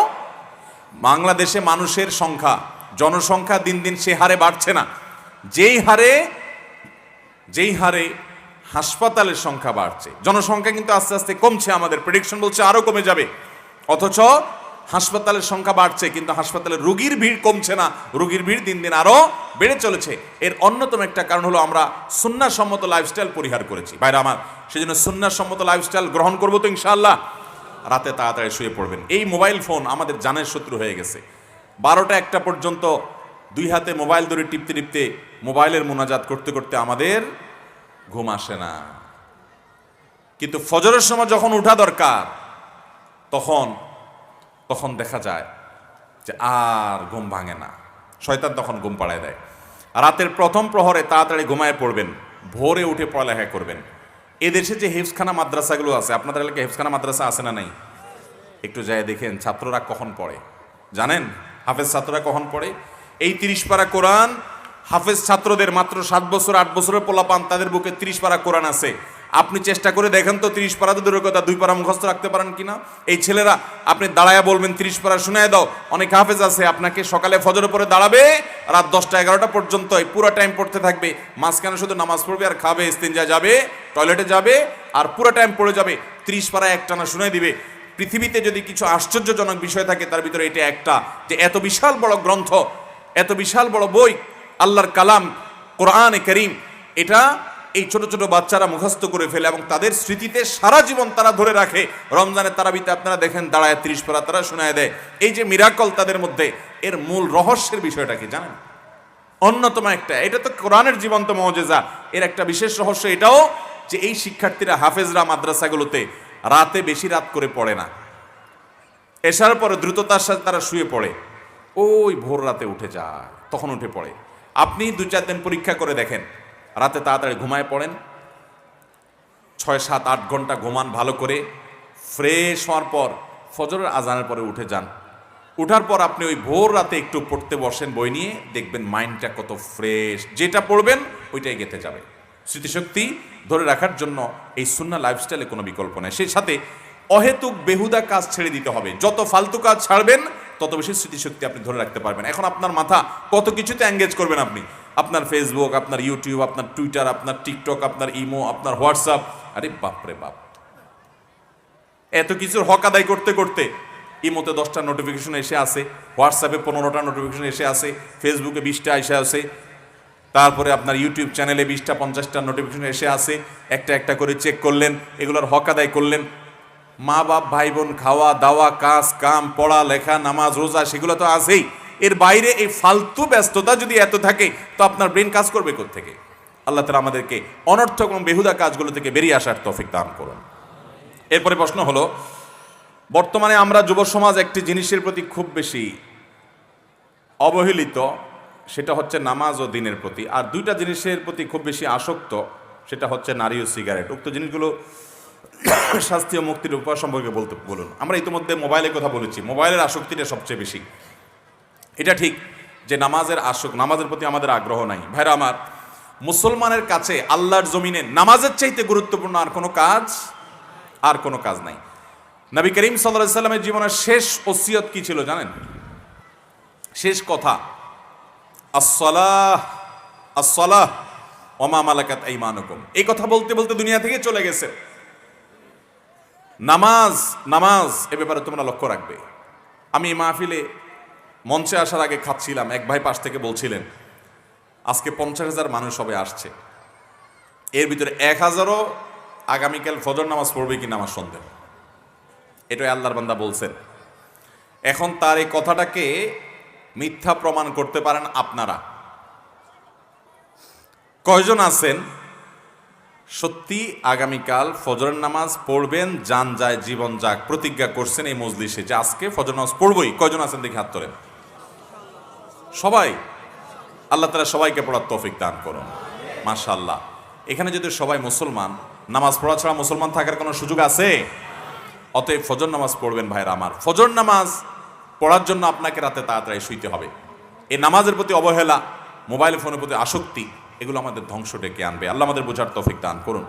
বাংলাদেশে মানুষের সংখ্যা, জনসংখ্যা দিন দিন সে হারে বাড়ছে না, যেই হারে হাসপাতালের সংখ্যা বাড়ছে। জনসংখ্যা কিন্তু আস্তে আস্তে কমছে, আমাদের প্রেডিকশন বলছে আরো কমে যাবে। অথচ হাসপাতালের সংখ্যা বাড়ছে, কিন্তু হাসপাতালের রোগীর ভিড় কমছে না, রোগীর ভিড় দিন দিন আরো বেড়ে চলেছে। এর অন্যতম একটা কারণ হলো আমরা সুন্নাহ সম্মত লাইফস্টাইল পরিহার করেছি। ভাইরা আমার, সেজন্য সুন্নাহ সম্মত লাইফস্টাইল গ্রহণ করবো তো ইনশাআল্লাহ। রাতে তাড়াতাড়ি শুয়ে পড়বেন। এই মোবাইল ফোন আমাদের জানের শত্রু হয়ে গেছে। 12টা 1টা পর্যন্ত 2 হাতে মোবাইল ধরে টিপতে টিপতে, মোবাইলের মোনাজাত করতে করতে আমাদের ঘুম আসে না। কিন্তু ফজরের সময় যখন উঠা দরকার, তখন দেখা যায় যে আর ঘুম ভাঙে না, শয়তান তখন ঘুম পাড়ায় দেয়। রাতের প্রথম প্রহরে তাড়াতাড়ি ঘুমায় পড়বেন, ভোরে উঠে পড়ালেখা করবেন। এদেশে যে হেফজখানা মাদ্রাসাগুলো আছে, আপনাদের এলাকায় হেফজখানা মাদ্রাসা আছে না নাই? একটু যায় দেখেন ছাত্ররা কখন পড়ে, জানেন? হাফেজ ছাত্ররা কখন পড়ে? এই 30 পারা কোরআন হাফেজ ছাত্রদের, মাত্র 7 বছর 8 বছরের পোলাপান, তাদের বুকে 30 পারা কোরআন আছে। আপনি চেষ্টা করে দেখেন তো 30 পারা তো দূরের কথা, 2 পারা মুখস্থ রাখতে পারেন কিনা? এই ছেলেরা, আপনি দাঁড়ায়া বলবেন 30 পারা শুনায় দাও। অনেক হাফেজ আছে আপনাকে সকালে ফজরের পরে দাঁড়াবে, রাত 10টা 11টা পর্যন্ত পুরো টাইম পড়তে থাকবে, মাঝখানে শুধু নামাজ পড়বে আর খাবে, ইস্তিনজা যাবে, টয়লেটে যাবে, আর পুরো টাইম পড়ে যাবে। 30 পারা একটানা শুনায় দিবে। পৃথিবীতে যদি কিছু আশ্চর্যজনক বিষয় থাকে তার ভিতরে এটা একটা, যে এত বিশাল বড় গ্রন্থ, এত বিশাল বড় বই, আল্লাহর কালাম কোরআনে কারীম, এটা এই ছোট ছোট বাচ্চারা মুখস্থ করে ফেলে এবং তাদের স্মৃতিতে সারা জীবন তারা ধরে রাখে। রমজানের তারাবিতে আপনারা দেখেন দাঁড়ায় 30 পারা তারা শোনায় দেয়। এই যে মিরাকল তাদের মধ্যে, এর মূল রহস্যের বিষয়টা কি জানেন? অন্যতম একটা, এটা তো কোরআনের জীবন্ত মুজিজা। এর একটা বিশেষ রহস্য এটাও যে এই শিক্ষার্থীরা, হাফেজরা মাদ্রাসাগুলোতে রাতে বেশি রাত করে পড়ে না, এশার পরে দ্রুততার সাথে তারা শুয়ে পড়ে, ওই ভোর রাতে উঠে যায়, তখন উঠে পড়ে। আপনি 2-4 দিন পরীক্ষা করে দেখেন, রাতে তাড়াতাড়ি ঘুমায় পড়েন, 6-7-8 ঘন্টা ঘুমান ভালো করে, ফ্রেশ হওয়ার পর ফজরের আজানের পরে উঠে যান, উঠার পর আপনি ওই ভোর রাতে একটু পড়তে বসেন বই নিয়ে, দেখবেন মাইন্ডটা কত ফ্রেশ, যেটা পড়বেন ওইটাই গেঁথে যাবে। স্মৃতিশক্তি ধরে রাখার জন্য এই সুন্নাহ লাইফস্টাইলে কোনো বিকল্প নেই। সেই সাথে অহেতুক বেহুদা কাজ ছেড়ে দিতে হবে। যত ফালতু কাজ ছাড়বেন তত বেশি স্মৃতিশক্তি আপনি ধরে রাখতে পারবেন। এখন আপনার মাথা কত কিছুতে এঙ্গেজ করবেন আপনি, আপনার ফেসবুক, আপনার ইউটিউব, আপনার টুইটার, আপনার টিকটক, আপনার ইমো, আপনার হোয়াটসঅ্যাপ, আরে বাপরে বাপ, এত কিছুর হক আদায় করতে করতে ইমোতে 10টা নোটিফিকেশন এসে আসে, হোয়াটসঅ্যাপে 15টা নোটিফিকেশন এসে আসে, ফেসবুকে 20টা এসে আসে, তারপরে আপনার ইউটিউব চ্যানেলে 20টা 50টা নোটিফিকেশন এসে আসে, একটা একটা করে চেক করলেন, এগুলোর হক আদায় করলেন। মা বাপ ভাই বোন, খাওয়া দাওয়া, কাজ কাম, পড়া লেখা, নামাজ রোজা, সেগুলো তো আছেই। এর বাইরে এই ফালতু ব্যস্ততা যদি এত থাকে তো আপনার ব্রেন কাজ করবে কোত্থেকে? আল্লাহ তাআলা আমাদেরকে অনর্থক এবং বেহুদা কাজগুলো থেকে বেরিয়ে আসার তৌফিক দান করুন। এরপরে প্রশ্ন হলো, বর্তমানে আমরা যুব সমাজ একটি জিনিসের প্রতি খুব বেশি অবহেলিত, সেটা হচ্ছে নামাজ ও দ্বীনের প্রতি। আর দুইটা জিনিসের প্রতি খুব বেশি আসক্ত, সেটা হচ্ছে নারী ও সিগারেট। উক্ত জিনিসগুলো শাস্তি ও মুক্তির উপায় সম্পর্কে বলুন। আমরা ইতিমধ্যে মোবাইলের কথা বলেছি, মোবাইলের আসক্তিটা সবচেয়ে বেশি। এটা ঠিক যে নামাজের প্রতি আমাদের আগ্রহ নাই। ভাইরা আমার, মুসলমানের কাছে আল্লাহর জমিনে নামাজের চাইতে গুরুত্বপূর্ণ আর কোনো কাজ নাই। নবী করিম সাল্লাল্লাহু আলাইহি সাল্লামের জীবনের শেষ ওসিয়ত কি ছিল জানেন? শেষ কথা, আসসালাহ আসসালাহ ওয়া মা মালাকাত আইমানুকুম। এই কথা বলতে বলতে দুনিয়া থেকে চলে গেছে। নামাজ এ ব্যাপারে তোমরা লক্ষ্য রাখবে। আমি মাহফিলে মঞ্চে আসার আগে খাচ্ছিলাম, এক ভাই পাশ থেকে বলছিলেন আজকে 50,000 মানুষ সবে আসছে, এর ভিতরে 1,000ও আগামীকাল ফজর নামাজ পড়বে কিনা আমার সন্দেহ। এটাই আল্লাহর বান্দা বলছেন। এখন তার এই কথাটাকে মিথ্যা প্রমাণ করতে পারেন আপনারা? কয়জন আছেন সত্যি আগামীকাল ফজরের নামাজ পড়বেন, জান যায় জীবন যাক, প্রতিজ্ঞা করছেন এই মজলিসে যে আজকে ফজর নামাজ পড়বই? কয়জন আছেন দেখি হাত তোলেন। সবাই? আল্লাহ তাআলা সবাইকে পড়ার তৌফিক দান করুন। মাশাআল্লাহ। এখানে যদি সবাই মুসলমান, নামাজ পড়া ছাড়া মুসলমান থাকার কোনো সুযোগ আছে? অতএব ফজর নামাজ পড়বেন ভাইরা আমার। ফজর নামাজ পড়ার জন্য আপনাকে রাতে তাড়াতাড়ি শুইতে হবে। এই নামাজের প্রতি অবহেলা, মোবাইল ফোনের প্রতি আসক্তি, এগুলো আমাদের ধ্বংস ডেকে আনবে। আল্লাহ আমাদের বোঝার তৌফিক দান করুন।